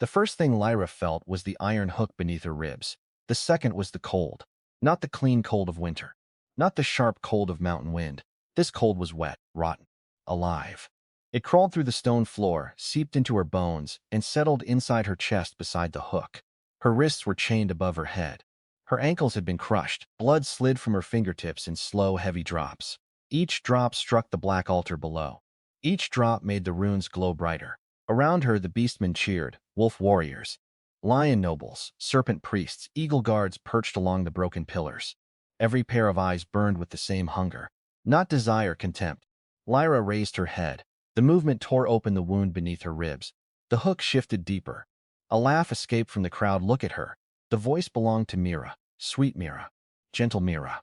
The first thing Lyra felt was the iron hook beneath her ribs. The second was the cold. Not the clean cold of winter. Not the sharp cold of mountain wind. This cold was wet, rotten, alive. It crawled through the stone floor, seeped into her bones, and settled inside her chest beside the hook. Her wrists were chained above her head. Her ankles had been crushed. Blood slid from her fingertips in slow, heavy drops. Each drop struck the black altar below. Each drop made the runes glow brighter. Around her, the beastmen cheered, wolf warriors, lion nobles, serpent priests, eagle guards perched along the broken pillars. Every pair of eyes burned with the same hunger. Not desire, contempt. Lyra raised her head. The movement tore open the wound beneath her ribs. The hook shifted deeper. A laugh escaped from the crowd. Look at her. The voice belonged to Mira, sweet Mira, gentle Mira.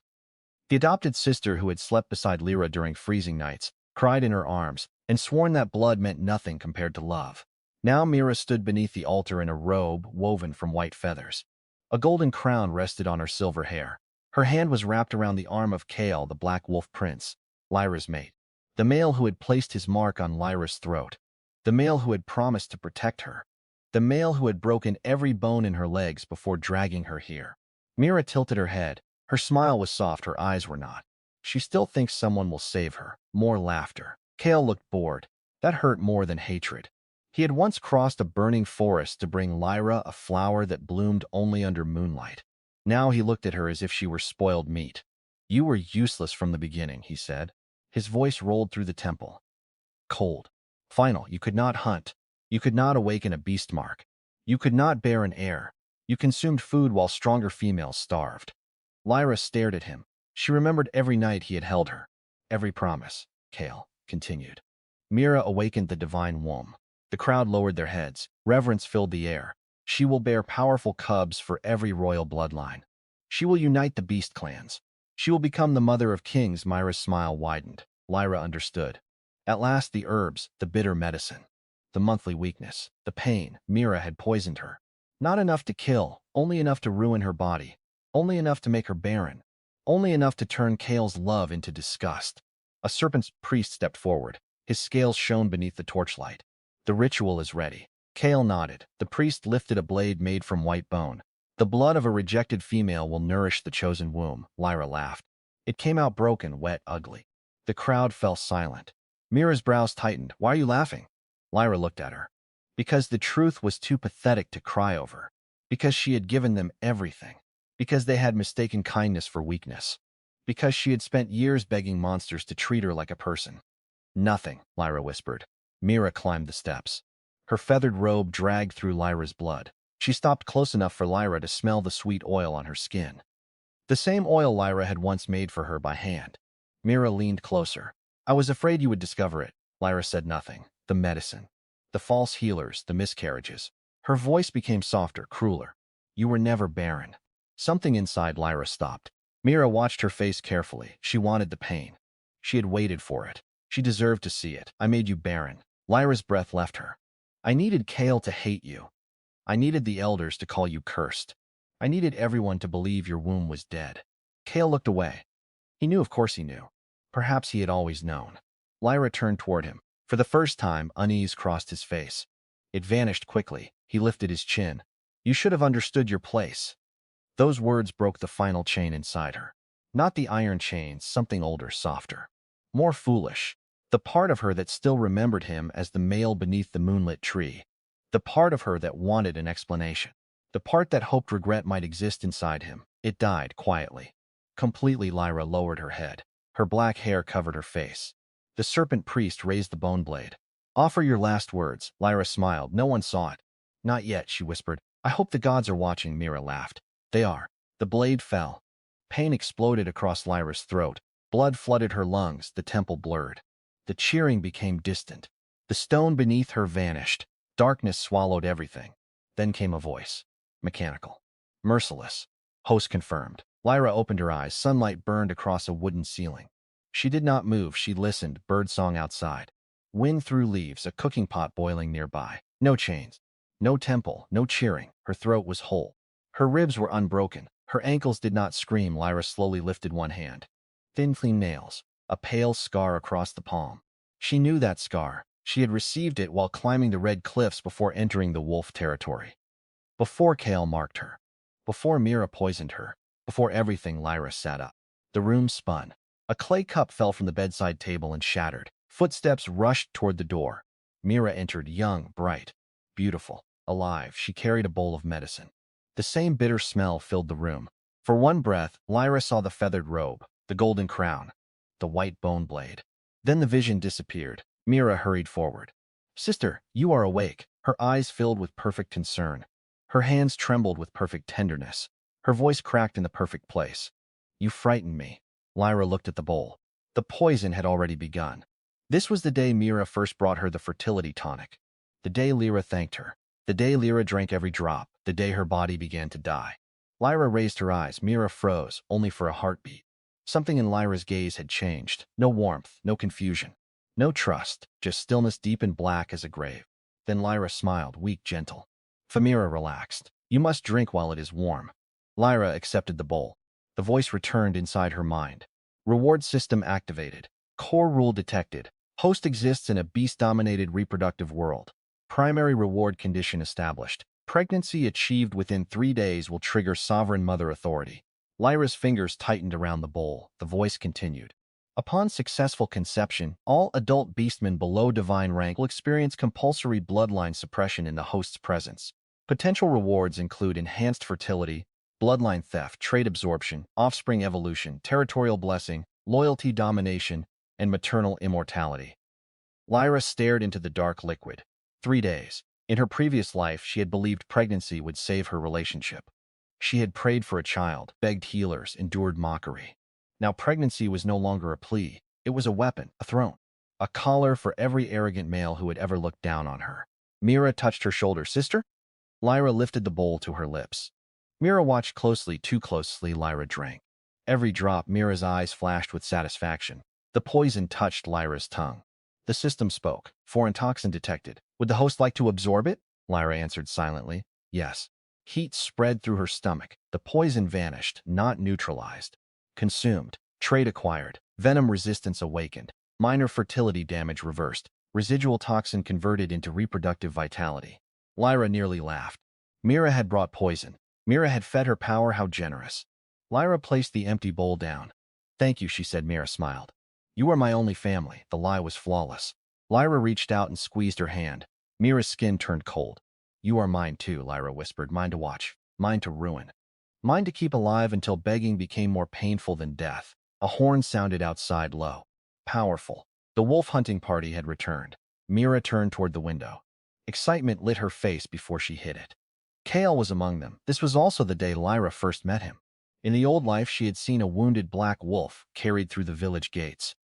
The adopted sister who had slept beside Lyra during freezing nights, cried in her arms, and sworn that blood meant nothing compared to love. Now Mira stood beneath the altar in a robe woven from white feathers. A golden crown rested on her silver hair. Her hand was wrapped around the arm of Kale, the Black Wolf Prince, Lyra's mate. The male who had placed his mark on Lyra's throat. The male who had promised to protect her. The male who had broken every bone in her legs before dragging her here. Mira tilted her head. Her smile was soft, her eyes were not. She still thinks someone will save her. More laughter. Kale looked bored. That hurt more than hatred. He had once crossed a burning forest to bring Lyra a flower that bloomed only under moonlight. Now he looked at her as if she were spoiled meat. You were useless from the beginning, he said. His voice rolled through the temple. Cold. Final. You could not hunt. You could not awaken a beast mark. You could not bear an heir. You consumed food while stronger females starved. Lyra stared at him. She remembered every night he had held her. Every promise. Kale continued. Mira awakened the divine womb. The crowd lowered their heads. Reverence filled the air. She will bear powerful cubs for every royal bloodline. She will unite the beast clans. She will become the mother of kings. Myra's smile widened. Lyra understood. At last the herbs, the bitter medicine. The monthly weakness, the pain. Mira had poisoned her. Not enough to kill, only enough to ruin her body. Only enough to make her barren. Only enough to turn Kale's love into disgust. A serpent's priest stepped forward. His scales shone beneath the torchlight. The ritual is ready. Kale nodded. The priest lifted a blade made from white bone. The blood of a rejected female will nourish the chosen womb. Lyra laughed. It came out broken, wet, ugly. The crowd fell silent. Mira's brows tightened. Why are you laughing? Lyra looked at her. Because the truth was too pathetic to cry over. Because she had given them everything. Because they had mistaken kindness for weakness. Because she had spent years begging monsters to treat her like a person. Nothing, Lyra whispered. Mira climbed the steps. Her feathered robe dragged through Lyra's blood. She stopped close enough for Lyra to smell the sweet oil on her skin. The same oil Lyra had once made for her by hand. Mira leaned closer. I was afraid you would discover it. Lyra said nothing. The medicine. The false healers, the miscarriages. Her voice became softer, crueler. You were never barren. Something inside Lyra stopped. Mira watched her face carefully. She wanted the pain. She had waited for it. She deserved to see it. I made you barren. Lyra's breath left her. I needed Kale to hate you. I needed the elders to call you cursed. I needed everyone to believe your womb was dead. Kale looked away. He knew, of course he knew. Perhaps he had always known. Lyra turned toward him. For the first time, unease crossed his face. It vanished quickly. He lifted his chin. You should have understood your place. Those words broke the final chain inside her. Not the iron chains, something older, softer. More foolish. The part of her that still remembered him as the male beneath the moonlit tree. The part of her that wanted an explanation. The part that hoped regret might exist inside him. It died quietly. Completely. Lyra lowered her head. Her black hair covered her face. The serpent priest raised the bone blade. Offer your last words. Lyra smiled. No one saw it. Not yet, she whispered. I hope the gods are watching. Mira laughed. They are. The blade fell. Pain exploded across Lyra's throat. Blood flooded her lungs. The temple blurred. The cheering became distant. The stone beneath her vanished. Darkness swallowed everything. Then came a voice. Mechanical. Merciless. Host confirmed. Lyra opened her eyes. Sunlight burned across a wooden ceiling. She did not move. She listened. Birdsong outside. Wind through leaves. A cooking pot boiling nearby. No chains. No temple. No cheering. Her throat was whole. Her ribs were unbroken. Her ankles did not scream. Lyra slowly lifted one hand. Thin, clean nails. A pale scar across the palm. She knew that scar. She had received it while climbing the red cliffs before entering the wolf territory. Before Kale marked her. Before Mira poisoned her. Before everything, Lyra sat up. The room spun. A clay cup fell from the bedside table and shattered. Footsteps rushed toward the door. Mira entered, young, bright, beautiful, alive. She carried a bowl of medicine. The same bitter smell filled the room. For one breath, Lyra saw the feathered robe, the golden crown, the white bone blade. Then the vision disappeared. Mira hurried forward. "Sister, you are awake." Her eyes filled with perfect concern. Her hands trembled with perfect tenderness. Her voice cracked in the perfect place. "You frightened me." Lyra looked at the bowl. The poison had already begun. This was the day Mira first brought her the fertility tonic. The day Lyra thanked her. The day Lyra drank every drop. The day her body began to die. Lyra raised her eyes. Mira froze, only for a heartbeat. Something in Lyra's gaze had changed. No warmth, no confusion, no trust, just stillness deep and black as a grave. Then Lyra smiled, weak, gentle. Mira relaxed. "You must drink while it is warm." Lyra accepted the bowl. The voice returned inside her mind. Reward system activated. Core rule detected. Host exists in a beast-dominated reproductive world. Primary reward condition established. Pregnancy achieved within 3 days will trigger sovereign mother authority. Lyra's fingers tightened around the bowl. The voice continued. Upon successful conception, all adult beastmen below divine rank will experience compulsory bloodline suppression in the host's presence. Potential rewards include enhanced fertility, bloodline theft, trait absorption, offspring evolution, territorial blessing, loyalty domination, and maternal immortality. Lyra stared into the dark liquid. 3 days. In her previous life, she had believed pregnancy would save her relationship. She had prayed for a child, begged healers, endured mockery. Now pregnancy was no longer a plea. It was a weapon, a throne, a collar for every arrogant male who had ever looked down on her. Mira touched her shoulder. "Sister?" Lyra lifted the bowl to her lips. Mira watched closely, too closely. Lyra drank. Every drop, Mira's eyes flashed with satisfaction. The poison touched Lyra's tongue. The system spoke. "Foreign toxin detected. Would the host like to absorb it?" Lyra answered silently. "Yes." Heat spread through her stomach. The poison vanished, not neutralized. Consumed. Trait acquired. Venom resistance awakened. Minor fertility damage reversed. Residual toxin converted into reproductive vitality. Lyra nearly laughed. Mira had brought poison. Mira had fed her power. How generous. Lyra placed the empty bowl down. "Thank you," she said. Mira smiled. "You are my only family." The lie was flawless. Lyra reached out and squeezed her hand. Mira's skin turned cold. "You are mine too," Lyra whispered. "Mine to watch. Mine to ruin. Mine to keep alive until begging became more painful than death." A horn sounded outside, low, powerful. The wolf hunting party had returned. Mira turned toward the window. Excitement lit her face before she hid it. Kale was among them. This was also the day Lyra first met him. In the old life, she had seen a wounded black wolf carried through the village gates.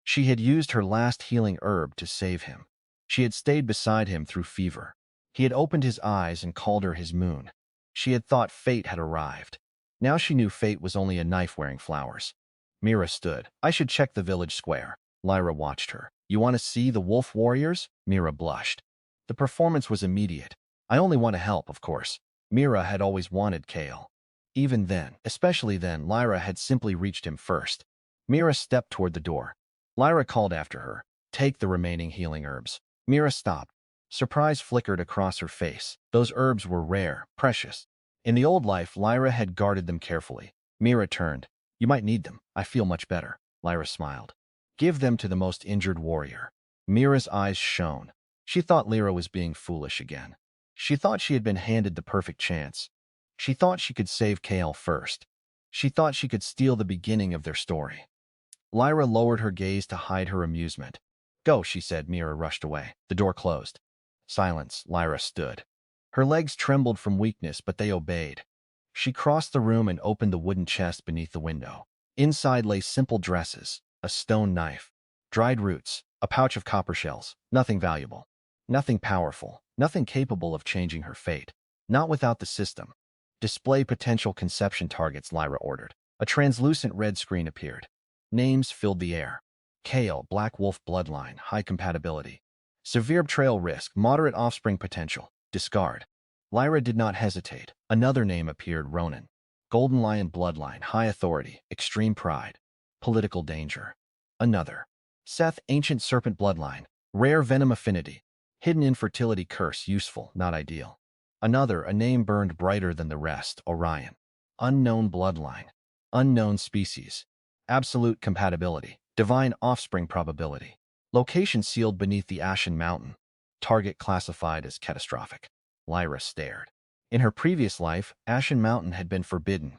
She had used her last healing herb to save him. She had stayed beside him through fever. He had opened his eyes and called her his moon. She had thought fate had arrived. Now she knew fate was only a knife wearing flowers. Mira stood. "I should check the village square." Lyra watched her. "You want to see the wolf warriors?" Mira blushed. The performance was immediate. "I only want to help, of course." Mira had always wanted Kale. Even then, especially then, Lyra had simply reached him first. Mira stepped toward the door. Lyra called after her. "Take the remaining healing herbs." Mira stopped. Surprise flickered across her face. Those herbs were rare, precious. In the old life, Lyra had guarded them carefully. Mira turned. "You might need them. I feel much better." Lyra smiled. "Give them to the most injured warrior." Mira's eyes shone. She thought Lyra was being foolish again. She thought she had been handed the perfect chance. She thought she could save Kale first. She thought she could steal the beginning of their story. Lyra lowered her gaze to hide her amusement. "Go," she said. Mira rushed away. The door closed. Silence. Lyra stood. Her legs trembled from weakness, but they obeyed. She crossed the room and opened the wooden chest beneath the window. Inside lay simple dresses, a stone knife, dried roots, a pouch of copper shells. Nothing valuable. Nothing powerful. Nothing capable of changing her fate. Not without the system. "Display potential conception targets," Lyra ordered. A translucent red screen appeared. Names filled the air. Kale, Black Wolf bloodline, high compatibility. Severe betrayal risk, moderate offspring potential. Discard. Lyra did not hesitate. Another name appeared, Ronan. Golden Lion bloodline, high authority, extreme pride. Political danger. Another. Seth, ancient serpent bloodline. Rare venom affinity. Hidden infertility curse, useful, not ideal. Another, a name burned brighter than the rest, Orion. Unknown bloodline. Unknown species. Absolute compatibility. Divine offspring probability. Location sealed beneath the Ashen Mountain. Target classified as catastrophic. Lyra stared. In her previous life, Ashen Mountain had been forbidden.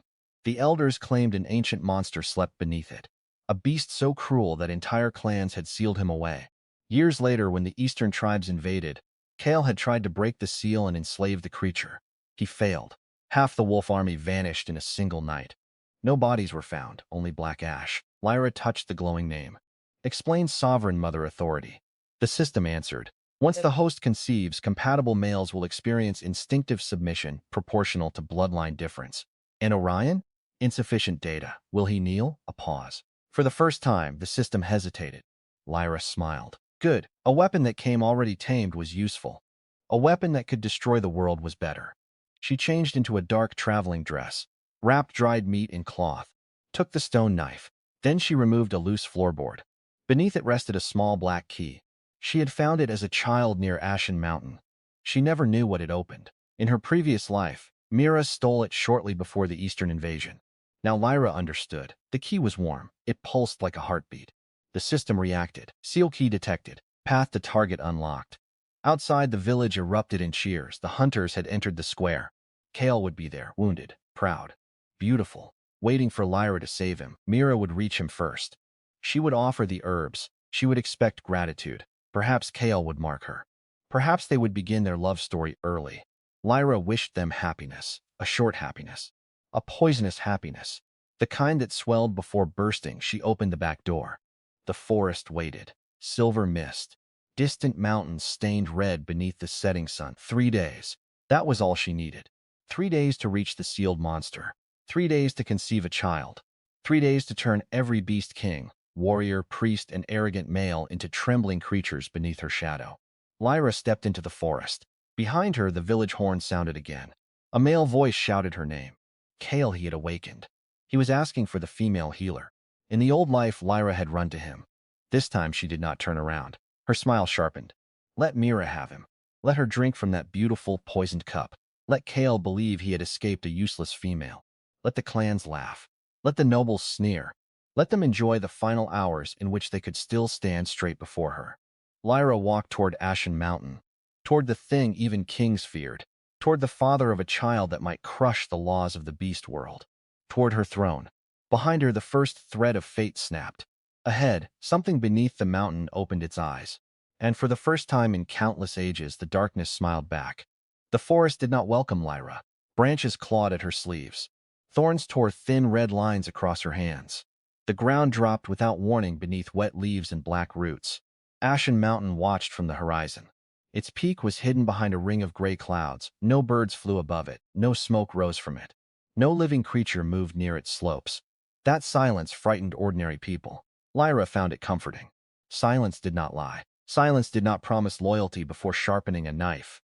The elders claimed an ancient monster slept beneath it. A beast so cruel that entire clans had sealed him away. Years later, when the eastern tribes invaded, Kale had tried to break the seal and enslave the creature. He failed. Half the wolf army vanished in a single night. No bodies were found, only black ash. Lyra touched the glowing name. Explain Sovereign Mother Authority. The system answered. Once the host conceives, compatible males will experience instinctive submission proportional to bloodline difference. And Orion? Insufficient data. Will he kneel? A pause. For the first time, the system hesitated. Lyra smiled. Good. A weapon that came already tamed was useful. A weapon that could destroy the world was better. She changed into a dark traveling dress, wrapped dried meat in cloth, took the stone knife. Then she removed a loose floorboard. Beneath it rested a small black key. She had found it as a child near Ashen Mountain. She never knew what it opened. In her previous life, Mira stole it shortly before the Eastern invasion. Now Lyra understood. The key was warm. It pulsed like a heartbeat. The system reacted. Seal key detected. Path to target unlocked. Outside, the village erupted in cheers. The hunters had entered the square. Kale would be there, wounded, proud, beautiful, waiting for Lyra to save him. Mira would reach him first. She would offer the herbs. She would expect gratitude. Perhaps Kale would mark her. Perhaps they would begin their love story early. Lyra wished them happiness, a short happiness, a poisonous happiness, the kind that swelled before bursting. She opened the back door. The forest waited. Silver mist. Distant mountains stained red beneath the setting sun. 3 days. That was all she needed. 3 days to reach the sealed monster. 3 days to conceive a child. 3 days to turn every beast king, warrior, priest, and arrogant male into trembling creatures beneath her shadow. Lyra stepped into the forest. Behind her, the village horn sounded again. A male voice shouted her name. Kale, he had awakened. He was asking for the female healer. In the old life, Lyra had run to him. This time she did not turn around. Her smile sharpened. Let Mira have him. Let her drink from that beautiful, poisoned cup. Let Kale believe he had escaped a useless female. Let the clans laugh. Let the nobles sneer. Let them enjoy the final hours in which they could still stand straight before her. Lyra walked toward Ashen Mountain, toward the thing even kings feared, toward the father of a child that might crush the laws of the beast world, toward her throne. Behind her, the first thread of fate snapped. Ahead, something beneath the mountain opened its eyes. And for the first time in countless ages, the darkness smiled back. The forest did not welcome Lyra. Branches clawed at her sleeves. Thorns tore thin red lines across her hands. The ground dropped without warning beneath wet leaves and black roots. Ashen Mountain watched from the horizon. Its peak was hidden behind a ring of gray clouds. No birds flew above it. No smoke rose from it. No living creature moved near its slopes. That silence frightened ordinary people. Lyra found it comforting. Silence did not lie. Silence did not promise loyalty before sharpening a knife.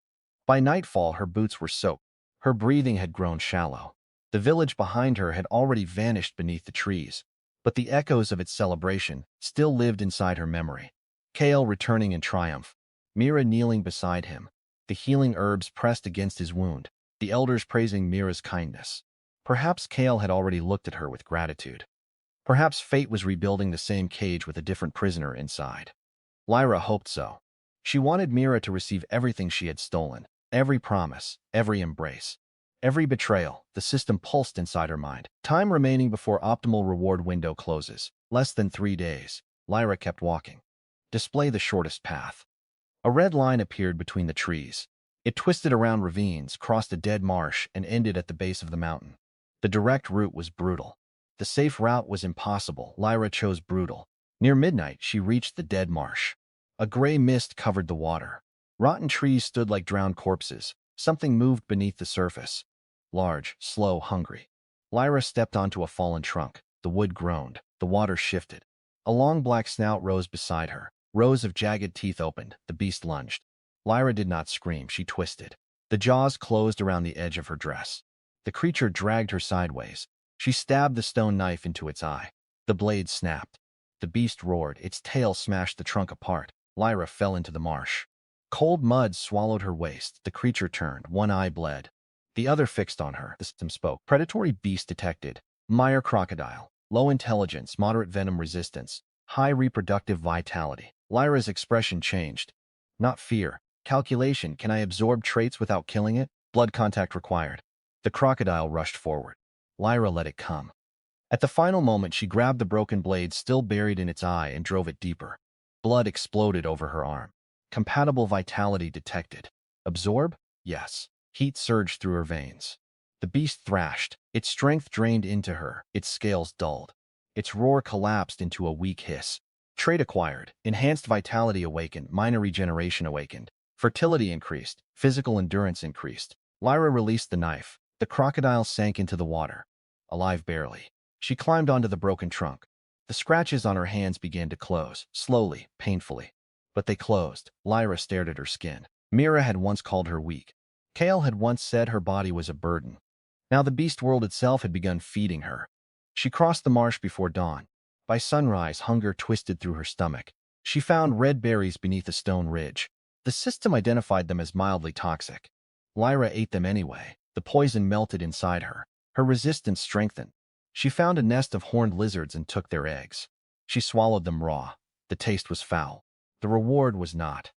By nightfall, her boots were soaked. Her breathing had grown shallow. The village behind her had already vanished beneath the trees, but the echoes of its celebration still lived inside her memory. Kale returning in triumph. Mira kneeling beside him. The healing herbs pressed against his wound. The elders praising Mira's kindness. Perhaps Kale had already looked at her with gratitude. Perhaps fate was rebuilding the same cage with a different prisoner inside. Lyra hoped so. She wanted Mira to receive everything she had stolen. Every promise, every embrace, every betrayal. The system pulsed inside her mind. Time remaining before optimal reward window closes. Less than 3 days. Lyra kept walking. Display the shortest path. A red line appeared between the trees. It twisted around ravines, crossed a dead marsh, and ended at the base of the mountain. The direct route was brutal. The safe route was impossible. Lyra chose brutal. Near midnight, she reached the dead marsh. A gray mist covered the water. Rotten trees stood like drowned corpses. Something moved beneath the surface. Large, slow, hungry. Lyra stepped onto a fallen trunk. The wood groaned. The water shifted. A long black snout rose beside her. Rows of jagged teeth opened. The beast lunged. Lyra did not scream. She twisted. The jaws closed around the edge of her dress. The creature dragged her sideways. She stabbed the stone knife into its eye. The blade snapped. The beast roared. Its tail smashed the trunk apart. Lyra fell into the marsh. Cold mud swallowed her waist. The creature turned. One eye bled. The other fixed on her. The system spoke. Predatory beast detected. Mire crocodile. Low intelligence, moderate venom resistance, high reproductive vitality. Lyra's expression changed. Not fear. Calculation. Can I absorb traits without killing it? Blood contact required. The crocodile rushed forward. Lyra let it come. At the final moment, she grabbed the broken blade still buried in its eye and drove it deeper. Blood exploded over her arm. Compatible vitality detected. Absorb? Yes. Heat surged through her veins. The beast thrashed. Its strength drained into her. Its scales dulled. Its roar collapsed into a weak hiss. Trait acquired. Enhanced vitality awakened. Minor regeneration awakened. Fertility increased. Physical endurance increased. Lyra released the knife. The crocodile sank into the water. Alive barely. She climbed onto the broken trunk. The scratches on her hands began to close, slowly, painfully. But they closed. Lyra stared at her skin. Mira had once called her weak. Kale had once said her body was a burden. Now the beast world itself had begun feeding her. She crossed the marsh before dawn. By sunrise, hunger twisted through her stomach. She found red berries beneath a stone ridge. The system identified them as mildly toxic. Lyra ate them anyway. The poison melted inside her. Her resistance strengthened. She found a nest of horned lizards and took their eggs. She swallowed them raw. The taste was foul. The reward was not.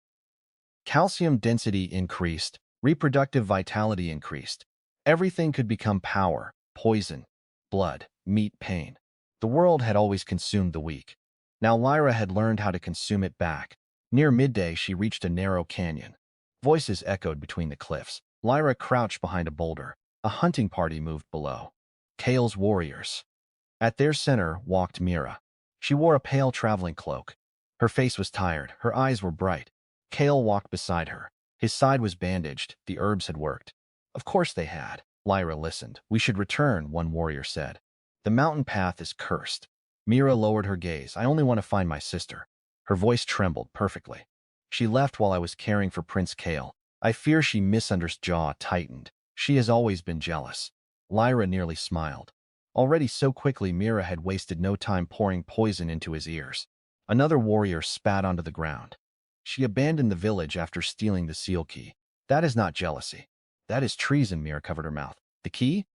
Calcium density increased. Reproductive vitality increased. Everything could become power, poison, blood, meat, pain. The world had always consumed the weak. Now Lyra had learned how to consume it back. Near midday, she reached a narrow canyon. Voices echoed between the cliffs. Lyra crouched behind a boulder. A hunting party moved below. Kale's warriors. At their center walked Mira. She wore a pale traveling cloak. Her face was tired. Her eyes were bright. Kale walked beside her. His side was bandaged. The herbs had worked. Of course they had. Lyra listened. We should return, one warrior said. The mountain path is cursed. Mira lowered her gaze. I only want to find my sister. Her voice trembled perfectly. She left while I was caring for Prince Kale. I fear she misunderstood. Jaw tightened. She has always been jealous. Lyra nearly smiled. Already so quickly, Mira had wasted no time pouring poison into his ears. Another warrior spat onto the ground. She abandoned the village after stealing the seal key. That is not jealousy. That is treason. Mira covered her mouth. The key?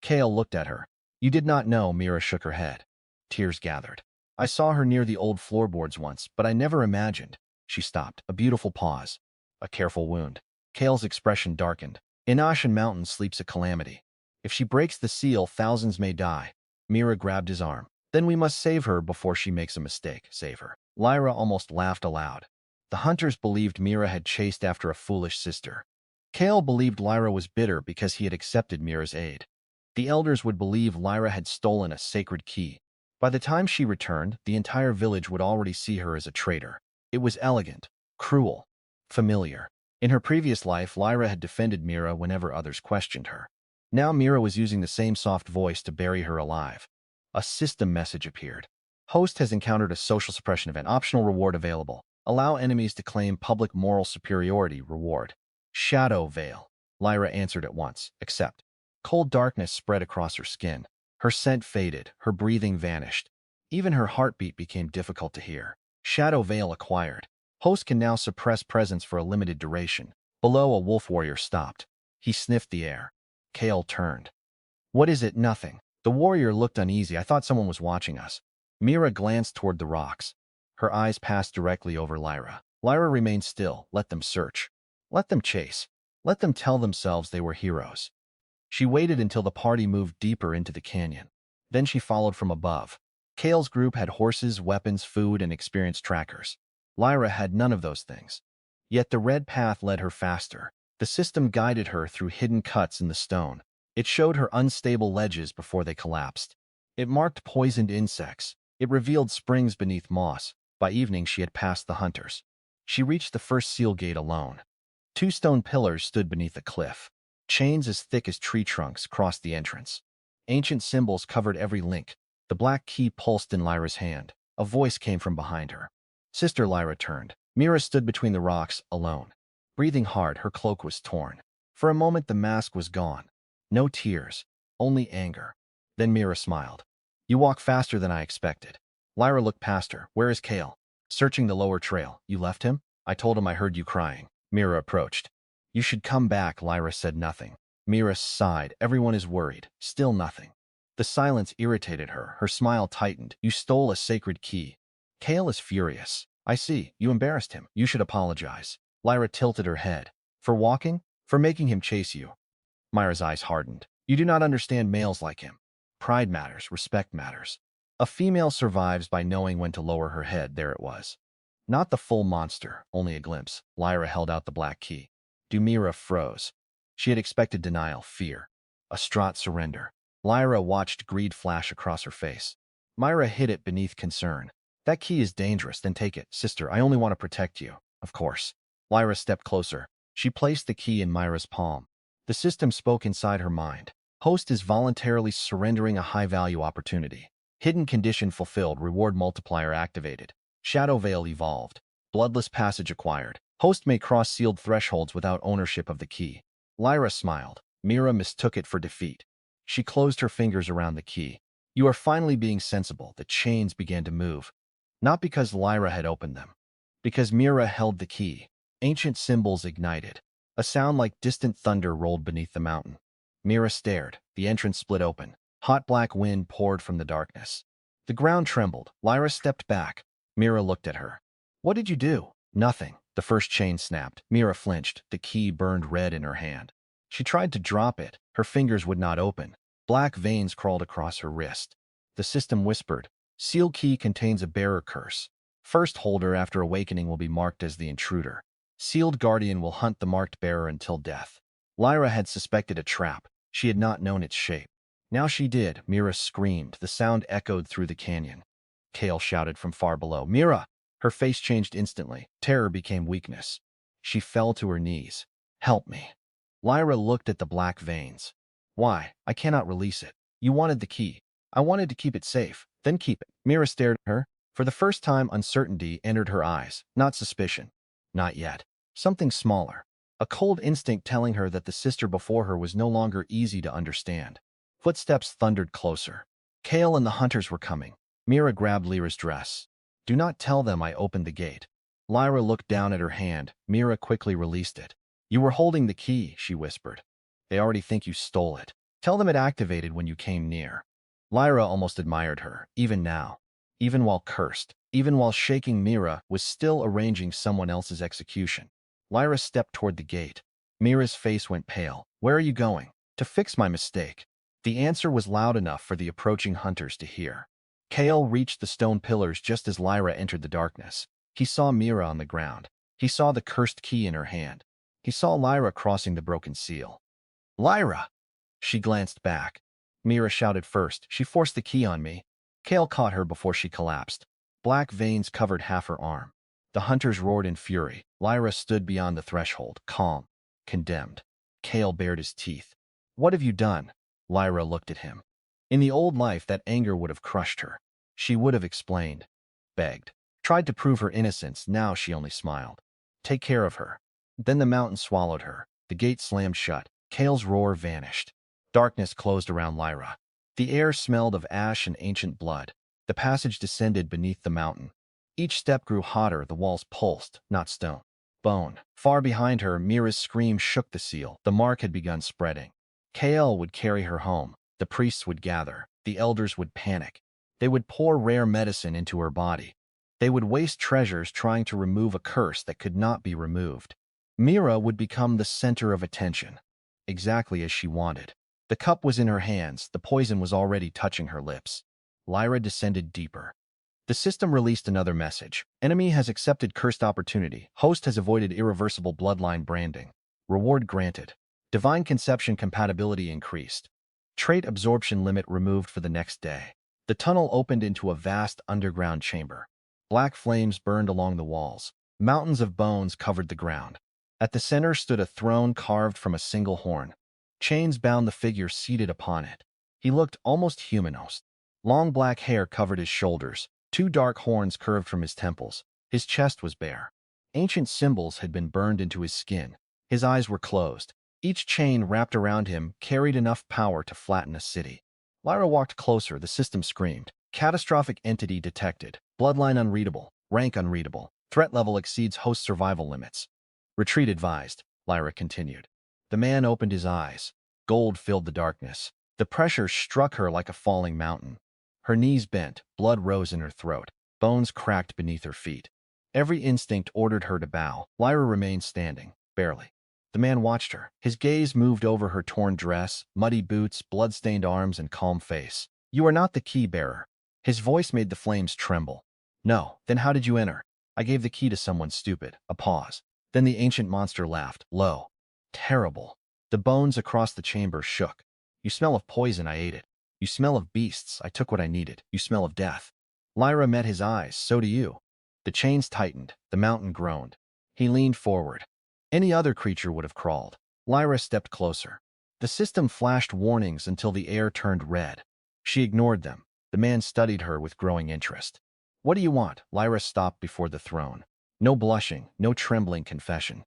Kale looked at her. You did not know. Mira shook her head. Tears gathered. I saw her near the old floorboards once, but I never imagined. She stopped. A beautiful pause. A careful wound. Kale's expression darkened. In Ashen Mountain sleeps a calamity. If she breaks the seal, thousands may die. Mira grabbed his arm. Then we must save her before she makes a mistake. Save her. Lyra almost laughed aloud. The hunters believed Mira had chased after a foolish sister. Kale believed Lyra was bitter because he had accepted Mira's aid. The elders would believe Lyra had stolen a sacred key. By the time she returned, the entire village would already see her as a traitor. It was elegant, cruel, familiar. In her previous life, Lyra had defended Mira whenever others questioned her. Now Mira was using the same soft voice to bury her alive. A system message appeared. Host has encountered a social suppression event. Optional reward available. Allow enemies to claim public moral superiority reward. Shadow Veil. Lyra answered at once. Accept. Cold darkness spread across her skin. Her scent faded. Her breathing vanished. Even her heartbeat became difficult to hear. Shadow Veil acquired. Host can now suppress presence for a limited duration. Below, a wolf warrior stopped. He sniffed the air. Kale turned. What is it? Nothing. The warrior looked uneasy. I thought someone was watching us. Mira glanced toward the rocks. Her eyes passed directly over Lyra. Lyra remained still. Let them search. Let them chase. Let them tell themselves they were heroes. She waited until the party moved deeper into the canyon. Then she followed from above. Kale's group had horses, weapons, food, and experienced trackers. Lyra had none of those things. Yet the red path led her faster. The system guided her through hidden cuts in the stone. It showed her unstable ledges before they collapsed. It marked poisoned insects. It revealed springs beneath moss. By evening, she had passed the hunters. She reached the first seal gate alone. Two stone pillars stood beneath a cliff. Chains as thick as tree trunks crossed the entrance. Ancient symbols covered every link. The black key pulsed in Lyra's hand. A voice came from behind her. Sister. Lyra turned. Mira stood between the rocks, alone. Breathing hard, her cloak was torn. For a moment, the mask was gone. No tears, only anger. Then Mira smiled. You walk faster than I expected. Lyra looked past her. Where is Kale? Searching the lower trail. You left him? I told him I heard you crying. Mira approached. You should come back, Lyra said nothing. Mira sighed. Everyone is worried. Still nothing. The silence irritated her. Her smile tightened. You stole a sacred key. Kale is furious. I see. You embarrassed him. You should apologize. Lyra tilted her head. For walking? For making him chase you. Myra's eyes hardened. You do not understand males like him. Pride matters. Respect matters. A female survives by knowing when to lower her head. There it was. Not the full monster, only a glimpse. Lyra held out the black key. Mira froze. She had expected denial, fear. A distraught surrender. Lyra watched greed flash across her face. Myra hid it beneath concern. That key is dangerous, then take it. Sister, I only want to protect you. Of course. Lyra stepped closer. She placed the key in Myra's palm. The system spoke inside her mind. Host is voluntarily surrendering a high-value opportunity. Hidden condition fulfilled, reward multiplier activated. Shadow Veil evolved. Bloodless passage acquired. Host may cross sealed thresholds without ownership of the key. Lyra smiled. Mira mistook it for defeat. She closed her fingers around the key. You are finally being sensible. The chains began to move. Not because Lyra had opened them. Because Mira held the key. Ancient symbols ignited. A sound like distant thunder rolled beneath the mountain. Mira stared. The entrance split open. Hot black wind poured from the darkness. The ground trembled. Lyra stepped back. Mira looked at her. What did you do? Nothing. The first chain snapped. Mira flinched. The key burned red in her hand. She tried to drop it. Her fingers would not open. Black veins crawled across her wrist. The system whispered, Seal key contains a bearer curse. First holder after awakening will be marked as the intruder. Sealed guardian will hunt the marked bearer until death. Lyra had suspected a trap. She had not known its shape. Now she did. Mira screamed. The sound echoed through the canyon. Kale shouted from far below, Mira! Her face changed instantly. Terror became weakness. She fell to her knees. Help me. Lyra looked at the black veins. Why? I cannot release it. You wanted the key. I wanted to keep it safe. Then keep it. Mira stared at her. For the first time, uncertainty entered her eyes. Not suspicion. Not yet. Something smaller. A cold instinct telling her that the sister before her was no longer easy to understand. Footsteps thundered closer. Kale and the hunters were coming. Mira grabbed Lyra's dress. Do not tell them I opened the gate. Lyra looked down at her hand. Mira quickly released it. You were holding the key, she whispered. They already think you stole it. Tell them it activated when you came near. Lyra almost admired her, even now. Even while cursed, even while shaking, Mira was still arranging someone else's execution. Lyra stepped toward the gate. Mira's face went pale. Where are you going? To fix my mistake. The answer was loud enough for the approaching hunters to hear. Kale reached the stone pillars just as Lyra entered the darkness. He saw Mira on the ground. He saw the cursed key in her hand. He saw Lyra crossing the broken seal. Lyra! She glanced back. Mira shouted first. She forced the key on me. Kale caught her before she collapsed. Black veins covered half her arm. The hunters roared in fury. Lyra stood beyond the threshold, calm, condemned. Kale bared his teeth. What have you done? Lyra looked at him. In the old life, that anger would have crushed her. She would have explained, begged, tried to prove her innocence. Now she only smiled. Take care of her. Then the mountain swallowed her. The gate slammed shut. Kale's roar vanished. Darkness closed around Lyra. The air smelled of ash and ancient blood. The passage descended beneath the mountain. Each step grew hotter. The walls pulsed, not stone, bone. Far behind her, Mira's scream shook the seal. The mark had begun spreading. Kale would carry her home. The priests would gather. The elders would panic. They would pour rare medicine into her body. They would waste treasures trying to remove a curse that could not be removed. Mira would become the center of attention, exactly as she wanted. The cup was in her hands. The poison was already touching her lips. Lyra descended deeper. The system released another message. Enemy has accepted cursed opportunity. Host has avoided irreversible bloodline branding. Reward granted. Divine conception compatibility increased. Trait absorption limit removed for the next day. The tunnel opened into a vast underground chamber. Black flames burned along the walls. Mountains of bones covered the ground. At the center stood a throne carved from a single horn. Chains bound the figure seated upon it. He looked almost humanized. Long black hair covered his shoulders. Two dark horns curved from his temples. His chest was bare. Ancient symbols had been burned into his skin. His eyes were closed. Each chain wrapped around him carried enough power to flatten a city. Lyra walked closer. The system screamed. Catastrophic entity detected. Bloodline unreadable. Rank unreadable. Threat level exceeds host survival limits. Retreat advised, Lyra continued. The man opened his eyes. Gold filled the darkness. The pressure struck her like a falling mountain. Her knees bent, blood rose in her throat, bones cracked beneath her feet. Every instinct ordered her to bow. Lyra remained standing, barely. The man watched her. His gaze moved over her torn dress, muddy boots, blood-stained arms, and calm face. You are not the key bearer. His voice made the flames tremble. No, then how did you enter? I gave the key to someone stupid. A pause. Then the ancient monster laughed, low. Terrible. The bones across the chamber shook. You smell of poison, I ate it. You smell of beasts, I took what I needed. You smell of death. Lyra met his eyes, so do you. The chains tightened, the mountain groaned. He leaned forward. Any other creature would have crawled. Lyra stepped closer. The system flashed warnings until the air turned red. She ignored them. The man studied her with growing interest. What do you want? Lyra stopped before the throne. No blushing, no trembling confession.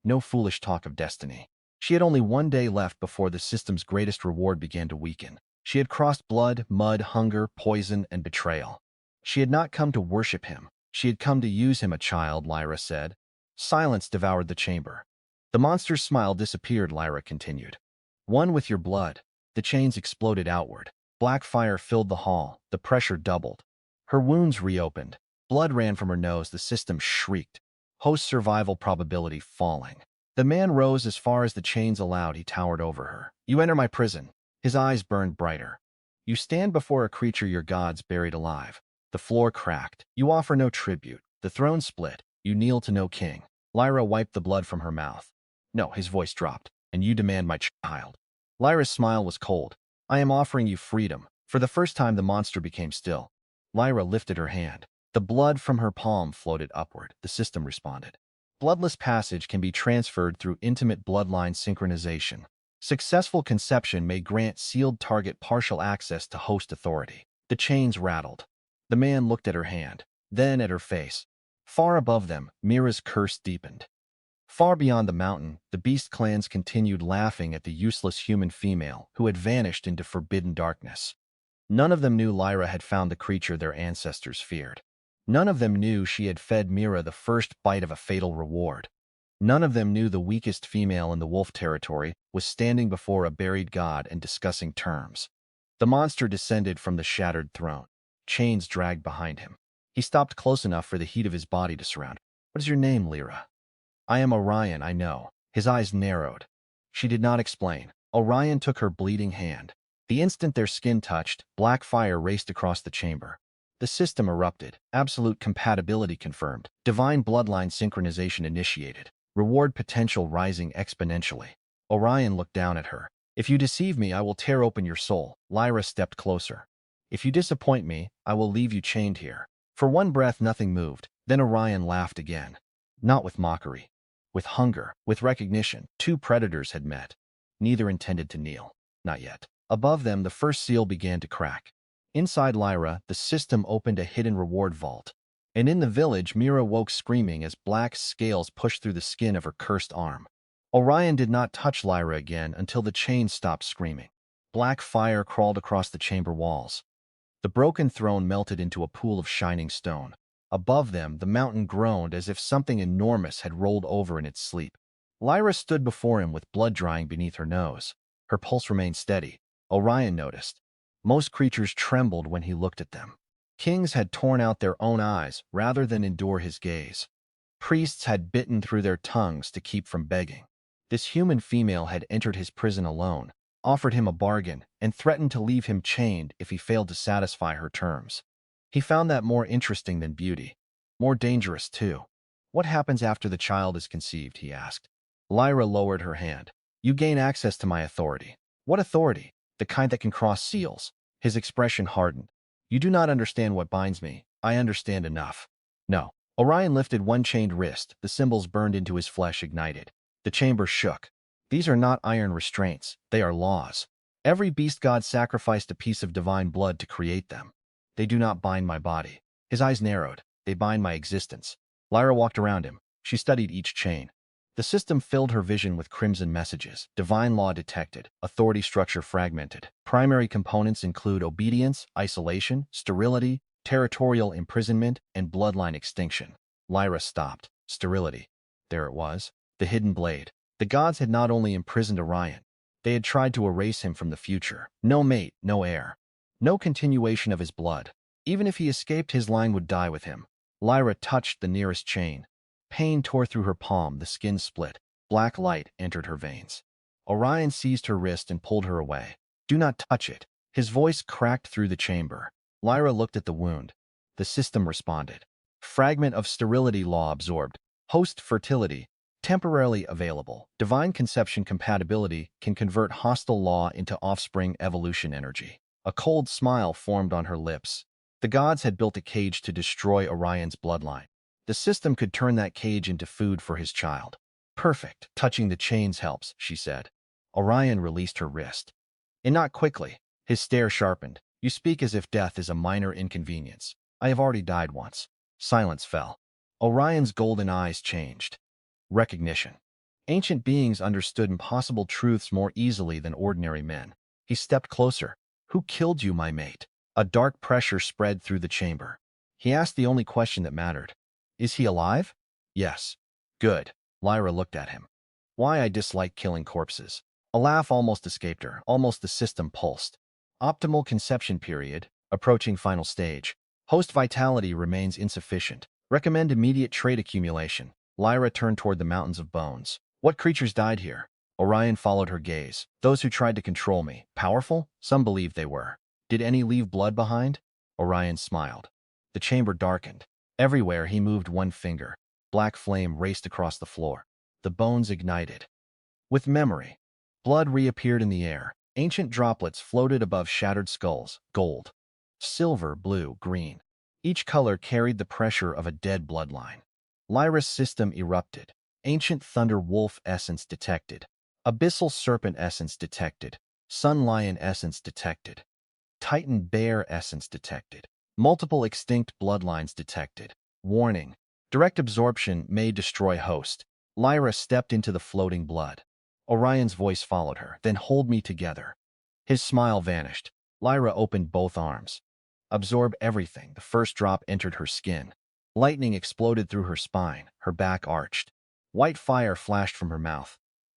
No foolish talk of destiny. She had only one day left before the system's greatest reward began to weaken. She had crossed blood, mud, hunger, poison, and betrayal. She had not come to worship him. She had come to use him, a child, Lyra said. Silence devoured the chamber. The monster's smile disappeared, Lyra continued. One with your blood. The chains exploded outward. Black fire filled the hall. The pressure doubled. Her wounds reopened. Blood ran from her nose. The system shrieked. Host survival probability falling. The man rose as far as the chains allowed. He towered over her. You enter my prison. His eyes burned brighter. You stand before a creature your gods buried alive. The floor cracked. You offer no tribute. The throne split. You kneel to no king. Lyra wiped the blood from her mouth. No, his voice dropped. And you demand my child. Lyra's smile was cold. I am offering you freedom. For the first time, the monster became still. Lyra lifted her hand. The blood from her palm floated upward. The system responded. Bloodless passage can be transferred through intimate bloodline synchronization. Successful conception may grant sealed target partial access to host authority. The chains rattled. The man looked at her hand, then at her face. Far above them, Mira's curse deepened. Far beyond the mountain, the beast clans continued laughing at the useless human female who had vanished into forbidden darkness. None of them knew Lyra had found the creature their ancestors feared. None of them knew she had fed Mira the first bite of a fatal reward. None of them knew the weakest female in the wolf territory was standing before a buried god and discussing terms. The monster descended from the shattered throne. Chains dragged behind him. He stopped close enough for the heat of his body to surround. What is your name, Lyra? I am Orion, I know. His eyes narrowed. She did not explain. Orion took her bleeding hand. The instant their skin touched, black fire raced across the chamber. The system erupted. Absolute compatibility confirmed. Divine bloodline synchronization initiated. Reward potential rising exponentially. Orion looked down at her. If you deceive me, I will tear open your soul. Lyra stepped closer. If you disappoint me, I will leave you chained here. For one breath, nothing moved. Then Orion laughed again. Not with mockery. With hunger, with recognition. Two predators had met. Neither intended to kneel. Not yet. Above them, the first seal began to crack. Inside Lyra, the system opened a hidden reward vault. And in the village, Mira woke screaming as black scales pushed through the skin of her cursed arm. Orion did not touch Lyra again until the chains stopped screaming. Black fire crawled across the chamber walls. The broken throne melted into a pool of shining stone. Above them, the mountain groaned as if something enormous had rolled over in its sleep. Lyra stood before him with blood drying beneath her nose. Her pulse remained steady. Orion noticed. Most creatures trembled when he looked at them. Kings had torn out their own eyes rather than endure his gaze. Priests had bitten through their tongues to keep from begging. This human female had entered his prison alone, offered him a bargain, and threatened to leave him chained if he failed to satisfy her terms. He found that more interesting than beauty. More dangerous, too. What happens after the child is conceived, he asked. Lyra lowered her hand. You gain access to my authority. What authority? The kind that can cross seals. His expression hardened. You do not understand what binds me. I understand enough. No. Orion lifted one chained wrist. The symbols burned into his flesh, ignited. The chamber shook. These are not iron restraints. They are laws. Every beast god sacrificed a piece of divine blood to create them. They do not bind my body. His eyes narrowed. They bind my existence. Lyra walked around him. She studied each chain. The system filled her vision with crimson messages. Divine law detected. Authority structure fragmented. Primary components include obedience, isolation, sterility, territorial imprisonment, and bloodline extinction. Lyra stopped. Sterility. There it was, the hidden blade. The gods had not only imprisoned Orion, they had tried to erase him from the future. No mate, no heir, no continuation of his blood. Even if he escaped, his line would die with him. Lyra touched the nearest chain. Pain tore through her palm, the skin split. Black light entered her veins. Orion seized her wrist and pulled her away. Do not touch it. His voice cracked through the chamber. Lyra looked at the wound. The system responded. Fragment of sterility law absorbed. Host fertility. Temporarily available. Divine conception compatibility can convert hostile law into offspring evolution energy. A cold smile formed on her lips. The gods had built a cage to destroy Orion's bloodline. The system could turn that cage into food for his child. Perfect. Touching the chains helps, she said. Orion released her wrist. And not quickly. His stare sharpened. You speak as if death is a minor inconvenience. I have already died once. Silence fell. Orion's golden eyes changed. Recognition. Ancient beings understood impossible truths more easily than ordinary men. He stepped closer. Who killed you, my mate? A dark pressure spread through the chamber. He asked the only question that mattered. Is he alive? Yes. Good. Lyra looked at him. Why I dislike killing corpses. A laugh almost escaped her. Almost the system pulsed. Optimal conception period, approaching final stage. Host vitality remains insufficient. Recommend immediate trait accumulation. Lyra turned toward the mountains of bones. What creatures died here? Orion followed her gaze. Those who tried to control me. Powerful? Some believed they were. Did any leave blood behind? Orion smiled. The chamber darkened. Everywhere he moved one finger. Black flame raced across the floor. The bones ignited. With memory, blood reappeared in the air. Ancient droplets floated above shattered skulls. Gold, silver, blue, green. Each color carried the pressure of a dead bloodline. Lyra's system erupted. Ancient thunder wolf essence detected. Abyssal serpent essence detected. Sun lion essence detected. Titan bear essence detected. Multiple extinct bloodlines detected. Warning. Direct absorption may destroy host. Lyra stepped into the floating blood. Orion's voice followed her. Then hold me together. His smile vanished. Lyra opened both arms. Absorb everything. The first drop entered her skin. Lightning exploded through her spine. Her back arched. White fire flashed from her mouth.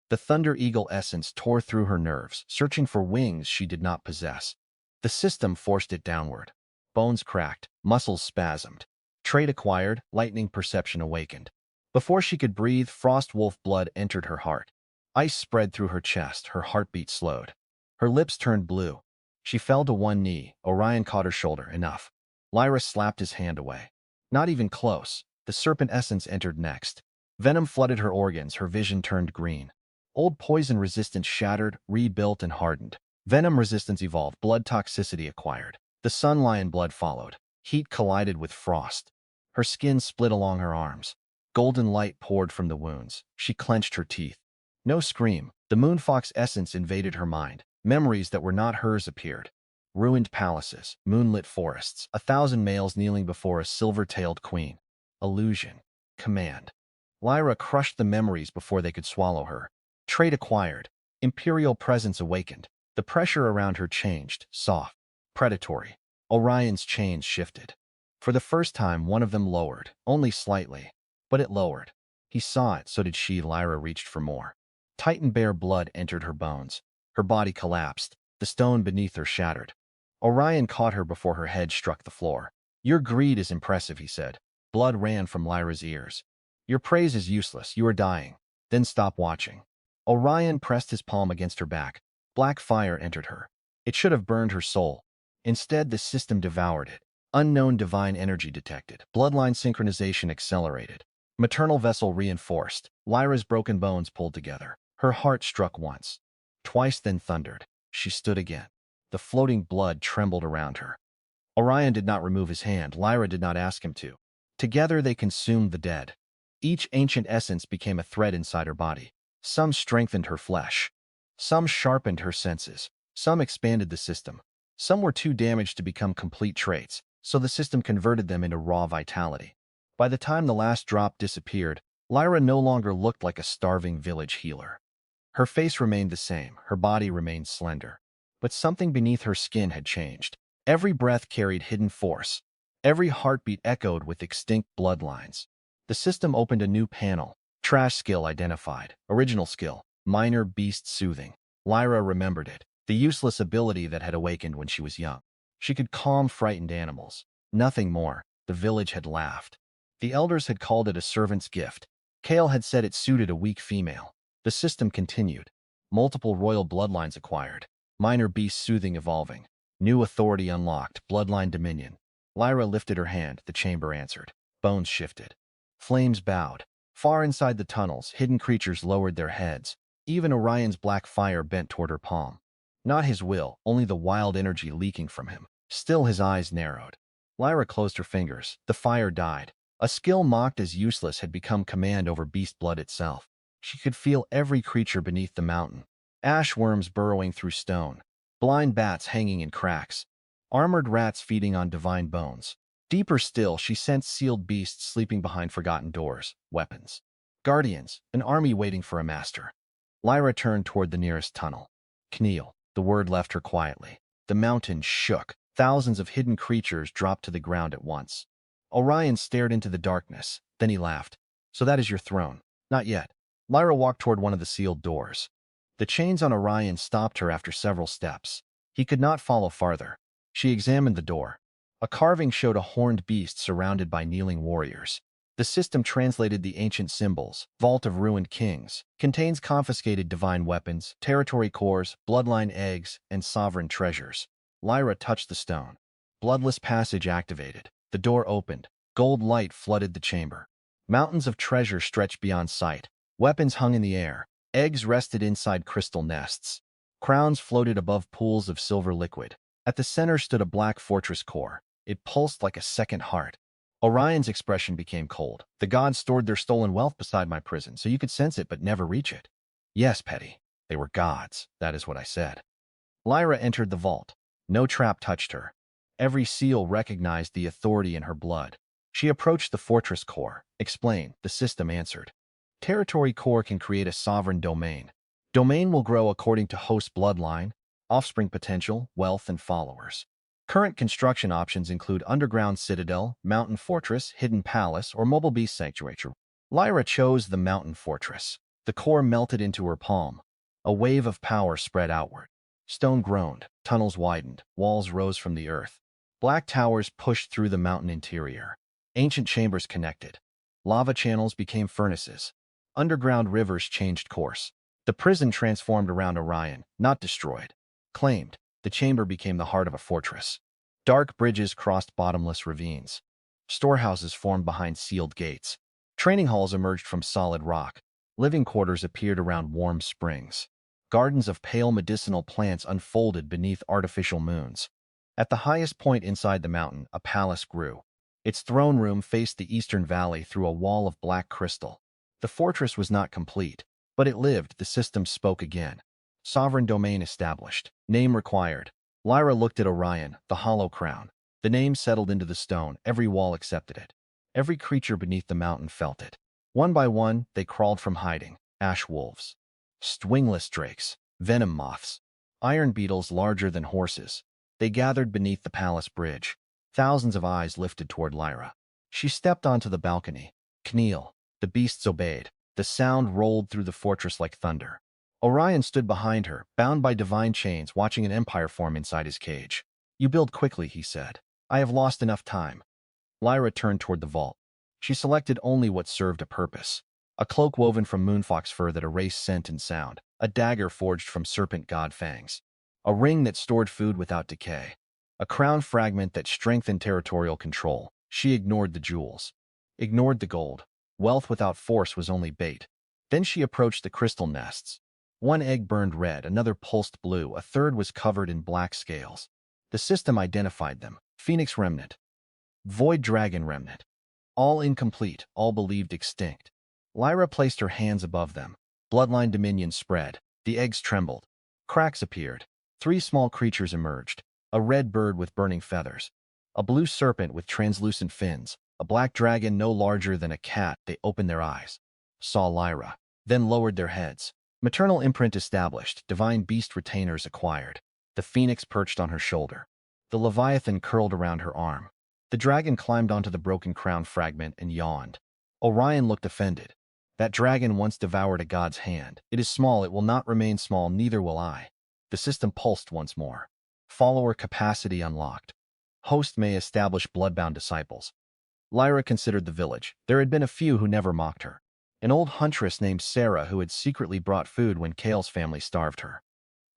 The Thunder Eagle essence tore through her nerves, searching for wings she did not possess. The system forced it downward. Bones cracked, muscles spasmed. Trait acquired, lightning perception awakened. Before she could breathe, frost wolf blood entered her heart. Ice spread through her chest, her heartbeat slowed. Her lips turned blue. She fell to one knee. Orion caught her shoulder. Enough. Lyra slapped his hand away. Not even close. The serpent essence entered next. Venom flooded her organs. Her vision turned green. Old poison resistance shattered, rebuilt, and hardened. Venom resistance evolved. Blood toxicity acquired. The sun lion blood followed. Heat collided with frost. Her skin split along her arms. Golden light poured from the wounds. She clenched her teeth. No scream. The moonfox essence invaded her mind. Memories that were not hers appeared. Ruined palaces, moonlit forests, 1,000 males kneeling before a silver-tailed queen. Illusion. Command. Lyra crushed the memories before they could swallow her. Trait acquired. Imperial presence awakened. The pressure around her changed, soft, predatory. Orion's chains shifted. For the first time, one of them lowered, only slightly, but it lowered. He saw it, so did she. Lyra reached for more. Titan bear blood entered her bones. Her body collapsed. The stone beneath her shattered. Orion caught her before her head struck the floor. Your greed is impressive, he said. Blood ran from Lyra's ears. Your praise is useless. You are dying. Then stop watching. Orion pressed his palm against her back. Black fire entered her. It should have burned her soul. Instead, the system devoured it. Unknown divine energy detected. Bloodline synchronization accelerated. Maternal vessel reinforced. Lyra's broken bones pulled together. Her heart struck once. Twice, then thundered. She stood again. The floating blood trembled around her. Orion did not remove his hand. Lyra did not ask him to. Together they consumed the dead. Each ancient essence became a thread inside her body. Some strengthened her flesh. Some sharpened her senses. Some expanded the system. Some were too damaged to become complete traits, so the system converted them into raw vitality. By the time the last drop disappeared, Lyra no longer looked like a starving village healer. Her face remained the same, her body remained slender. But something beneath her skin had changed. Every breath carried hidden force. Every heartbeat echoed with extinct bloodlines. The system opened a new panel. Trash skill identified. Original skill. Minor beast soothing. Lyra remembered it. The useless ability that had awakened when she was young. She could calm frightened animals. Nothing more. The village had laughed. The elders had called it a servant's gift. Kale had said it suited a weak female. The system continued. Multiple royal bloodlines acquired. Minor beast soothing evolving. New authority unlocked. Bloodline Dominion. Lyra lifted her hand. The chamber answered. Bones shifted. Flames bowed. Far inside the tunnels, hidden creatures lowered their heads. Even Orion's black fire bent toward her palm. Not his will, only the wild energy leaking from him. Still his eyes narrowed. Lyra closed her fingers. The fire died. A skill mocked as useless had become command over beast blood itself. She could feel every creature beneath the mountain. Ash worms burrowing through stone. Blind bats hanging in cracks. Armored rats feeding on divine bones. Deeper still, she sensed sealed beasts sleeping behind forgotten doors. Weapons. Guardians, an army waiting for a master. Lyra turned toward the nearest tunnel. Kneel. The word left her quietly. The mountain shook. Thousands of hidden creatures dropped to the ground at once. Orion stared into the darkness. Then he laughed. So that is your throne. Not yet. Lyra walked toward one of the sealed doors. The chains on Orion stopped her after several steps. He could not follow farther. She examined the door. A carving showed a horned beast surrounded by kneeling warriors. The system translated the ancient symbols. Vault of Ruined Kings. Contains confiscated divine weapons, territory cores, bloodline eggs, and sovereign treasures. Lyra touched the stone. Bloodless passage activated. The door opened. Gold light flooded the chamber. Mountains of treasure stretched beyond sight. Weapons hung in the air. Eggs rested inside crystal nests. Crowns floated above pools of silver liquid. At the center stood a black fortress core. It pulsed like a second heart. Orion's expression became cold. The gods stored their stolen wealth beside my prison, so you could sense it but never reach it. Yes, Petty. They were gods. That is what I said. Lyra entered the vault. No trap touched her. Every seal recognized the authority in her blood. She approached the fortress core. Explain. The system answered. Territory core can create a sovereign domain. Domain will grow according to host bloodline, offspring potential, wealth, and followers. Current construction options include underground citadel, mountain fortress, hidden palace, or mobile beast sanctuary. Lyra chose the mountain fortress. The core melted into her palm. A wave of power spread outward. Stone groaned, tunnels widened, walls rose from the earth. Black towers pushed through the mountain interior. Ancient chambers connected. Lava channels became furnaces. Underground rivers changed course. The prison transformed around Orion, not destroyed. Claimed, the chamber became the heart of a fortress. Dark bridges crossed bottomless ravines. Storehouses formed behind sealed gates. Training halls emerged from solid rock. Living quarters appeared around warm springs. Gardens of pale medicinal plants unfolded beneath artificial moons. At the highest point inside the mountain, a palace grew. Its throne room faced the eastern valley through a wall of black crystal. The fortress was not complete, but it lived. The system spoke again. Sovereign domain established. Name required. Lyra looked at Orion, the hollow crown. The name settled into the stone. Every wall accepted it. Every creature beneath the mountain felt it. One by one, they crawled from hiding. Ash wolves. Wingless drakes. Venom moths. Iron beetles larger than horses. They gathered beneath the palace bridge. Thousands of eyes lifted toward Lyra. She stepped onto the balcony. Kneel. The beasts obeyed. The sound rolled through the fortress like thunder. Orion stood behind her, bound by divine chains, watching an empire form inside his cage. You build quickly, he said. I have lost enough time. Lyra turned toward the vault. She selected only what served a purpose. A cloak woven from moonfox fur that erased scent and sound. A dagger forged from serpent god fangs. A ring that stored food without decay. A crown fragment that strengthened territorial control. She ignored the jewels. Ignored the gold. Wealth without force was only bait. Then she approached the crystal nests. One egg burned red, another pulsed blue, a third was covered in black scales. The system identified them. Phoenix remnant. Void dragon remnant. All incomplete, all believed extinct. Lyra placed her hands above them. Bloodline Dominion spread. The eggs trembled. Cracks appeared. 3 small creatures emerged. A red bird with burning feathers. A blue serpent with translucent fins. A black dragon no larger than a cat. They opened their eyes. Saw Lyra. Then lowered their heads. Maternal imprint established. Divine beast retainers acquired. The phoenix perched on her shoulder. The leviathan curled around her arm. The dragon climbed onto the broken crown fragment and yawned. Orion looked offended. That dragon once devoured a god's hand. It is small, it will not remain small, neither will I. The system pulsed once more. Follower capacity unlocked. Host may establish bloodbound disciples. Lyra considered the village. There had been a few who never mocked her. An old huntress named Sarah who had secretly brought food when Kale's family starved her.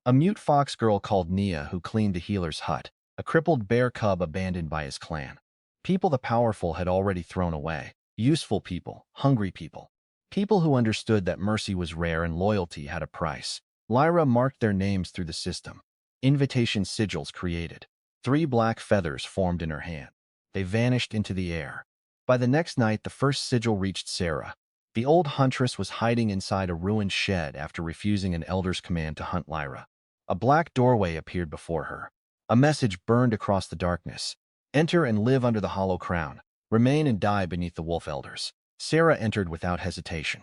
A mute fox girl called Nia who cleaned the healer's hut. A crippled bear cub abandoned by his clan. People the powerful had already thrown away. Useful people, hungry people. People who understood that mercy was rare and loyalty had a price. Lyra marked their names through the system. Invitation sigils created. 3 black feathers formed in her hand. They vanished into the air. By the next night, the first sigil reached Sarah. The old huntress was hiding inside a ruined shed after refusing an elder's command to hunt Lyra. A black doorway appeared before her. A message burned across the darkness. Enter and live under the hollow crown. Remain and die beneath the wolf elders. Sarah entered without hesitation.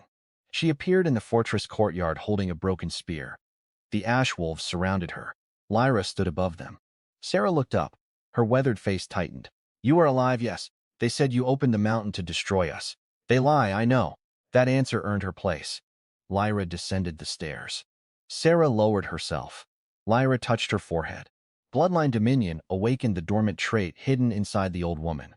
She appeared in the fortress courtyard holding a broken spear. The ash wolves surrounded her. Lyra stood above them. Sarah looked up. Her weathered face tightened. You are alive, yes. They said you opened the mountain to destroy us. They lie, I know. That answer earned her place. Lyra descended the stairs. Sarah lowered herself. Lyra touched her forehead. Bloodline Dominion awakened the dormant trait hidden inside the old woman.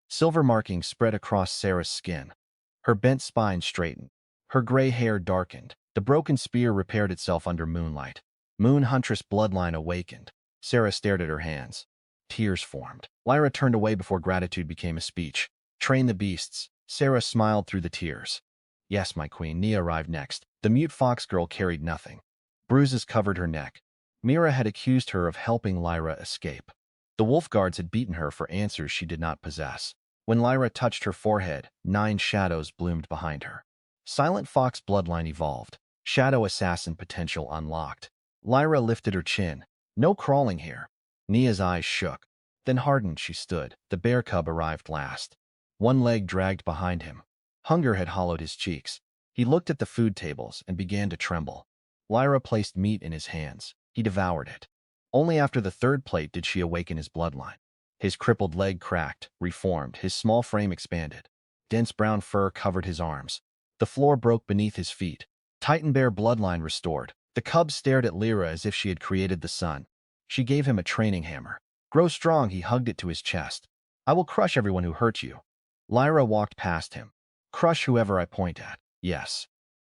Silver markings spread across Sarah's skin. Her bent spine straightened. Her gray hair darkened. The broken spear repaired itself under moonlight. Moon Huntress bloodline awakened. Sarah stared at her hands. Tears formed. Lyra turned away before gratitude became a speech. Train the beasts. Sarah smiled through the tears. Yes, my queen. Nia arrived next. The mute fox girl carried nothing. Bruises covered her neck. Mira had accused her of helping Lyra escape. The wolf guards had beaten her for answers she did not possess. When Lyra touched her forehead, 9 shadows bloomed behind her. Silent fox bloodline evolved. Shadow assassin potential unlocked. Lyra lifted her chin. No crawling here. Nia's eyes shook. Then hardened she stood. The bear cub arrived last. One leg dragged behind him. Hunger had hollowed his cheeks. He looked at the food tables and began to tremble. Lyra placed meat in his hands. He devoured it. Only after the 3rd plate did she awaken his bloodline. His crippled leg cracked, reformed, his small frame expanded. Dense brown fur covered his arms. The floor broke beneath his feet. Titan bear bloodline restored. The cub stared at Lyra as if she had created the sun. She gave him a training hammer. Grow strong, he hugged it to his chest. I will crush everyone who hurts you. Lyra walked past him. Crush whoever I point at. Yes.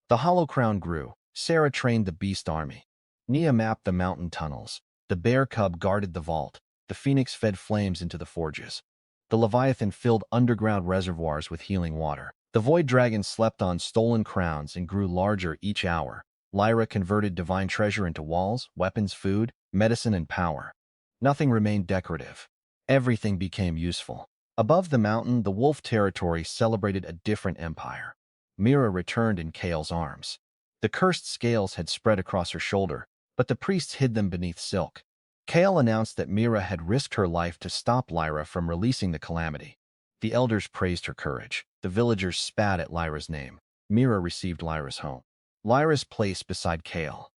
The hollow crown grew. Sarah trained the beast army. Nia mapped the mountain tunnels. The bear cub guarded the vault. The phoenix fed flames into the forges. The leviathan filled underground reservoirs with healing water. The void dragon slept on stolen crowns and grew larger each hour. Lyra converted divine treasure into walls, weapons, food, medicine, and power. Nothing remained decorative. Everything became useful. Above the mountain, the wolf territory celebrated a different empire. Mira returned in Kale's arms. The cursed scales had spread across her shoulder, but the priests hid them beneath silk. Kale announced that Mira had risked her life to stop Lyra from releasing the calamity. The elders praised her courage. The villagers spat at Lyra's name. Mira received Lyra's home. Lyra's place beside Kale.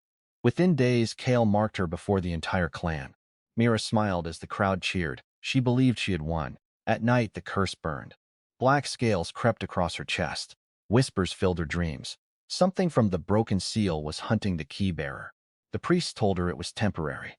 Within days, Kale marked her before the entire clan. Mira smiled as the crowd cheered. She believed she had won. At night, the curse burned. Black scales crept across her chest. Whispers filled her dreams. Something from the broken seal was hunting the key-bearer. The priests told her it was temporary.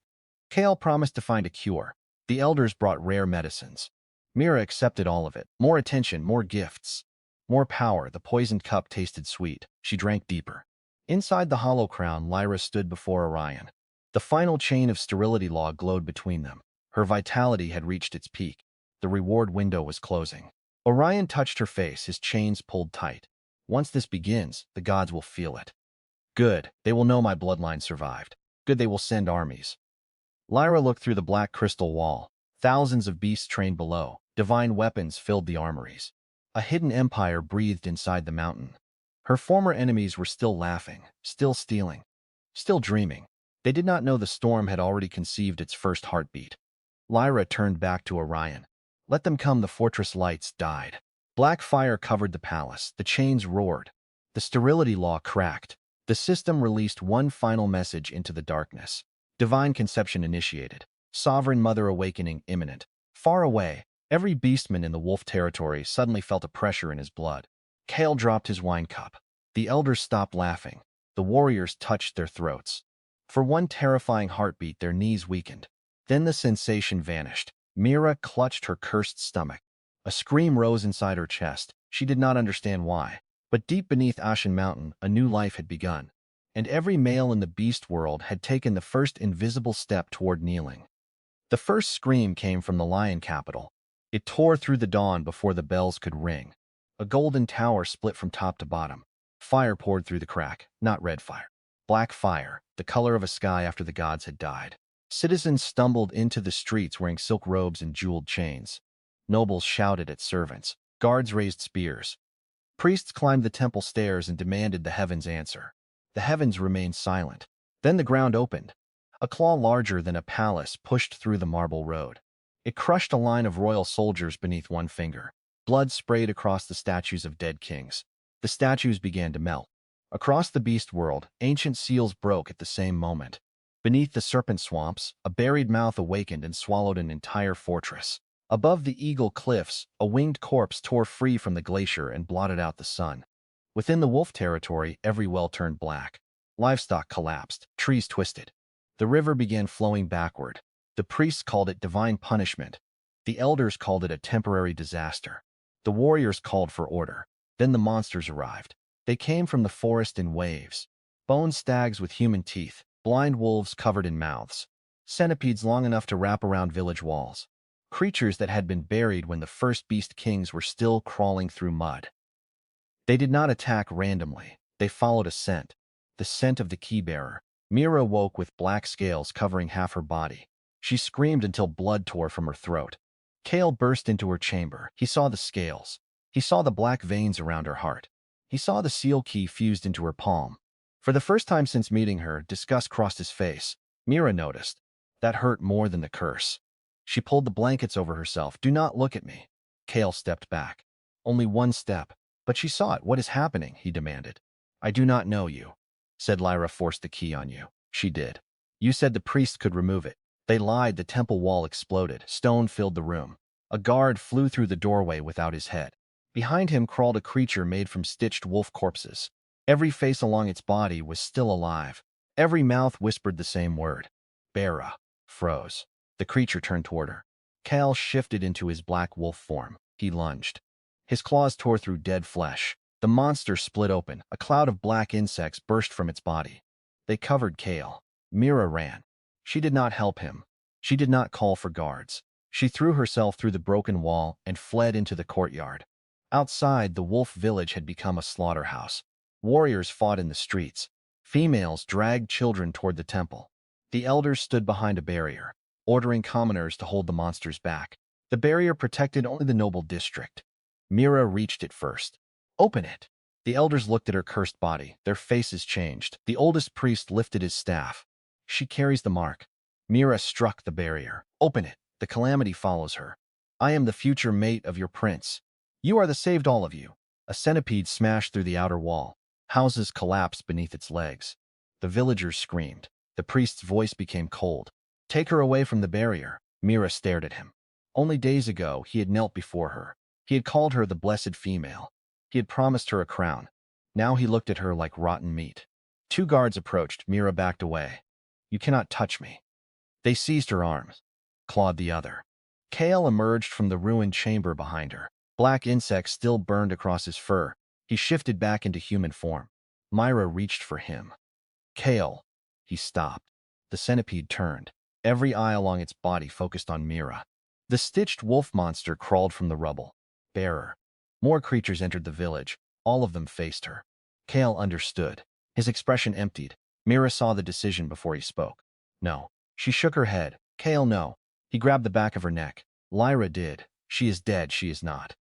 Kale promised to find a cure. The elders brought rare medicines. Mira accepted all of it. More attention, more gifts. More power. The poisoned cup tasted sweet. She drank deeper. Inside the hollow crown, Lyra stood before Orion. The final chain of sterility law glowed between them. Her vitality had reached its peak. The reward window was closing. Orion touched her face, his chains pulled tight. Once this begins, the gods will feel it. Good, they will know my bloodline survived. Good, they will send armies. Lyra looked through the black crystal wall. Thousands of beasts trained below. Divine weapons filled the armories. A hidden empire breathed inside the mountain. Her former enemies were still laughing, still stealing, still dreaming. They did not know the storm had already conceived its first heartbeat. Lyra turned back to Orion. Let them come, the fortress lights died. Black fire covered the palace. The chains roared. The sterility law cracked. The system released one final message into the darkness. Divine conception initiated. Sovereign mother awakening imminent. Far away, Every beastman in the wolf territory suddenly felt a pressure in his blood. Kale dropped his wine cup. The elders stopped laughing. The warriors touched their throats. For one terrifying heartbeat, their knees weakened. Then the sensation vanished. Mira clutched her cursed stomach. A scream rose inside her chest. She did not understand why. But deep beneath Ashen Mountain, a new life had begun. And every male in the beast world had taken the first invisible step toward kneeling. The first scream came from the lion capital. It tore through the dawn before the bells could ring. A golden tower split from top to bottom. Fire poured through the crack, not red fire. Black fire, the color of a sky after the gods had died. Citizens stumbled into the streets wearing silk robes and jeweled chains. Nobles shouted at servants. Guards raised spears. Priests climbed the temple stairs and demanded the heavens answer. The heavens remained silent. Then the ground opened. A claw larger than a palace pushed through the marble road. It crushed a line of royal soldiers beneath one finger. Blood sprayed across the statues of dead kings. The statues began to melt. Across the beast world, ancient seals broke at the same moment. Beneath the serpent swamps, a buried mouth awakened and swallowed an entire fortress. Above the eagle cliffs, a winged corpse tore free from the glacier and blotted out the sun. Within the wolf territory, every well turned black. Livestock collapsed, trees twisted. The river began flowing backward. The priests called it divine punishment. The elders called it a temporary disaster. The warriors called for order. Then the monsters arrived. They came from the forest in waves. Bone stags with human teeth, blind wolves covered in mouths, centipedes long enough to wrap around village walls. Creatures that had been buried when the first beast kings were still crawling through mud. They did not attack randomly. They followed a scent. The scent of the key-bearer. Mira woke with black scales covering half her body. She screamed until blood tore from her throat. Kale burst into her chamber. He saw the scales. He saw the black veins around her heart. He saw the seal key fused into her palm. For the first time since meeting her, disgust crossed his face. Mira noticed. That hurt more than the curse. She pulled the blankets over herself. "Do not look at me." Kale stepped back. Only one step. But she saw it. "What is happening?" he demanded. "I do not know you." Said Lyra forced the key on you. She did. You said the priests could remove it. They lied. The temple wall exploded. Stone filled the room. A guard flew through the doorway without his head. Behind him crawled a creature made from stitched wolf corpses. Every face along its body was still alive. Every mouth whispered the same word. Bera froze. The creature turned toward her. Cal shifted into his black wolf form. He lunged. His claws tore through dead flesh. The monster split open. A cloud of black insects burst from its body. They covered Kale. Mira ran. She did not help him. She did not call for guards. She threw herself through the broken wall and fled into the courtyard. Outside, the wolf village had become a slaughterhouse. Warriors fought in the streets. Females dragged children toward the temple. The elders stood behind a barrier, ordering commoners to hold the monsters back. The barrier protected only the noble district. Mira reached it first. "Open it." The elders looked at her cursed body. Their faces changed. The oldest priest lifted his staff. "She carries the mark." Mira struck the barrier. "Open it. The calamity follows her. I am the future mate of your prince. You are the saved, all of you." A centipede smashed through the outer wall. Houses collapsed beneath its legs. The villagers screamed. The priest's voice became cold. "Take her away from the barrier." Mira stared at him. Only days ago, he had knelt before her. He had called her the blessed female. He had promised her a crown. Now he looked at her like rotten meat. Two guards approached. Mira backed away. "You cannot touch me." They seized her arms, clawed the other. Kale emerged from the ruined chamber behind her. Black insects still burned across his fur. He shifted back into human form. Myra reached for him. "Kale." He stopped. The centipede turned. Every eye along its body focused on Mira. The stitched wolf monster crawled from the rubble. Bearer. More creatures entered the village. All of them faced her. Kale understood. His expression emptied. Mira saw the decision before he spoke. "No." She shook her head. "Kale, no." He grabbed the back of her neck. "Lyra did. She is dead. She is not."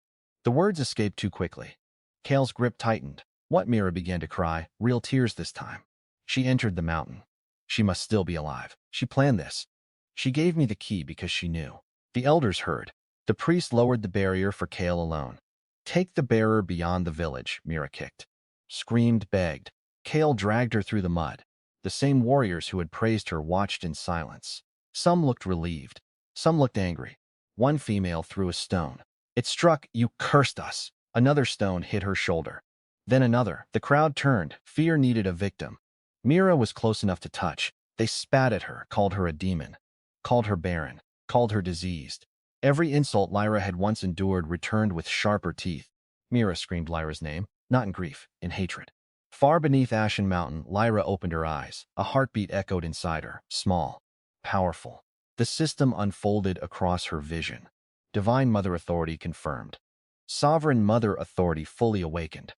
The words escaped too quickly. Kale's grip tightened. "What?" Mira began to cry, real tears this time. "She entered the mountain. She must still be alive. She planned this. She gave me the key because she knew." The elders heard. The priest lowered the barrier for Kale alone. "Take the bearer beyond the village," Mira kicked. Screamed, begged. Kale dragged her through the mud. The same warriors who had praised her watched in silence. Some looked relieved. Some looked angry. One female threw a stone. It struck. "You cursed us." Another stone hit her shoulder. Then another. The crowd turned. Fear needed a victim. Mira was close enough to touch. They spat at her, called her a demon, called her barren, called her diseased. Every insult Lyra had once endured returned with sharper teeth. Mira screamed Lyra's name, not in grief, in hatred. Far beneath Ashen Mountain, Lyra opened her eyes. A heartbeat echoed inside her, small, powerful. The system unfolded across her vision. Divine Mother Authority confirmed. Sovereign Mother Authority fully awakened.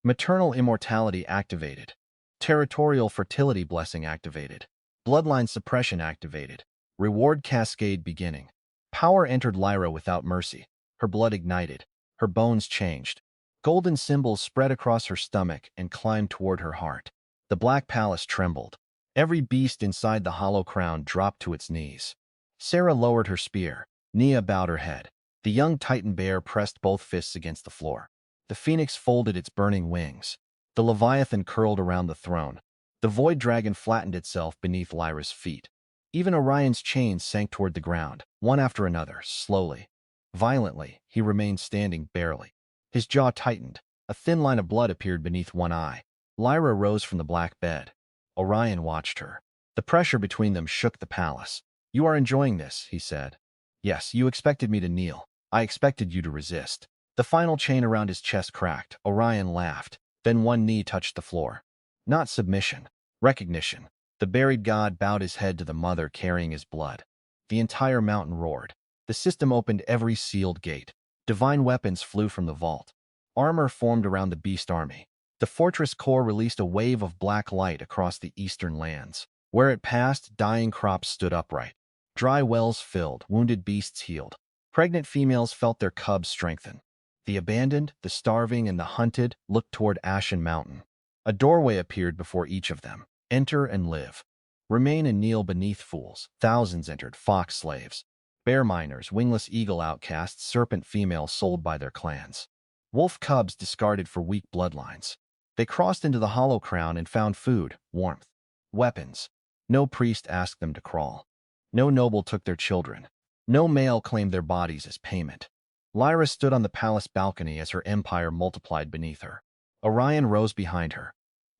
Maternal immortality activated. Territorial fertility blessing activated. Bloodline suppression activated. Reward cascade beginning. Power entered Lyra without mercy. Her blood ignited. Her bones changed. Golden symbols spread across her stomach and climbed toward her heart. The Black Palace trembled. Every beast inside the hollow crown dropped to its knees. Sarah lowered her spear. Nia bowed her head. The young Titan bear pressed both fists against the floor. The phoenix folded its burning wings. The Leviathan curled around the throne. The void dragon flattened itself beneath Lyra's feet. Even Orion's chains sank toward the ground, one after another, slowly. Violently, he remained standing barely. His jaw tightened. A thin line of blood appeared beneath one eye. Lyra rose from the black bed. Orion watched her. The pressure between them shook the palace. "You are enjoying this," he said. "Yes, you expected me to kneel. I expected you to resist." The final chain around his chest cracked. Orion laughed. Then one knee touched the floor. Not submission. Recognition. The buried god bowed his head to the mother carrying his blood. The entire mountain roared. The system opened every sealed gate. Divine weapons flew from the vault. Armor formed around the beast army. The fortress core released a wave of black light across the eastern lands. Where it passed, dying crops stood upright. Dry wells filled, wounded beasts healed. Pregnant females felt their cubs strengthen. The abandoned, the starving, and the hunted looked toward Ashen Mountain. A doorway appeared before each of them. Enter and live. Remain and kneel beneath fools. Thousands entered, fox slaves. Bear miners, wingless eagle outcasts, serpent females sold by their clans. Wolf cubs discarded for weak bloodlines. They crossed into the hollow crown and found food, warmth, weapons. No priest asked them to crawl. No noble took their children. No male claimed their bodies as payment. Lyra stood on the palace balcony as her empire multiplied beneath her. Orion rose behind her.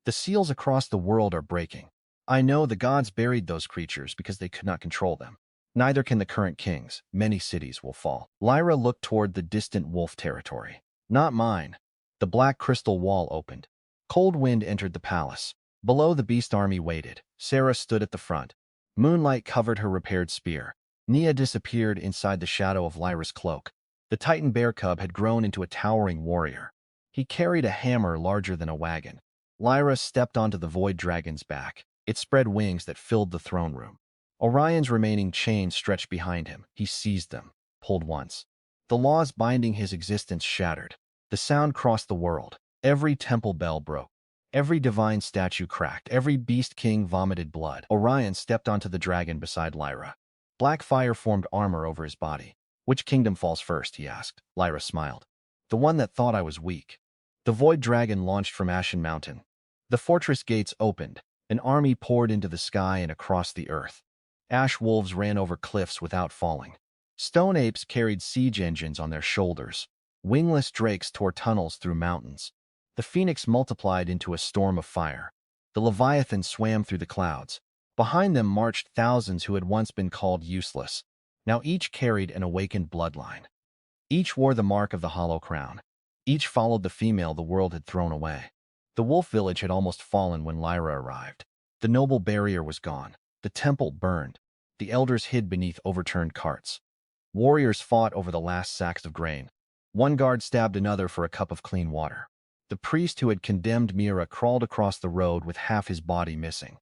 "The seals across the world are breaking. I know the gods buried those creatures because they could not control them. Neither can the current kings. Many cities will fall." Lyra looked toward the distant wolf territory. "Not mine." The black crystal wall opened. Cold wind entered the palace. Below, the beast army waited. Sarah stood at the front. Moonlight covered her repaired spear. Nia disappeared inside the shadow of Lyra's cloak. The Titan bear cub had grown into a towering warrior. He carried a hammer larger than a wagon. Lyra stepped onto the void dragon's back. It spread wings that filled the throne room. Orion's remaining chains stretched behind him. He seized them, pulled once. The laws binding his existence shattered. The sound crossed the world. Every temple bell broke. Every divine statue cracked. Every beast king vomited blood. Orion stepped onto the dragon beside Lyra. Black fire formed armor over his body. "Which kingdom falls first?" he asked. Lyra smiled. "The one that thought I was weak." The void dragon launched from Ashen Mountain. The fortress gates opened. An army poured into the sky and across the earth. Ash wolves ran over cliffs without falling. Stone apes carried siege engines on their shoulders. Wingless drakes tore tunnels through mountains. The phoenix multiplied into a storm of fire. The Leviathan swam through the clouds. Behind them marched thousands who had once been called useless. Now each carried an awakened bloodline. Each wore the mark of the hollow crown. Each followed the female the world had thrown away. The wolf village had almost fallen when Lyra arrived. The noble barrier was gone. The temple burned. The elders hid beneath overturned carts. Warriors fought over the last sacks of grain. One guard stabbed another for a cup of clean water. The priest who had condemned Mira crawled across the road with half his body missing.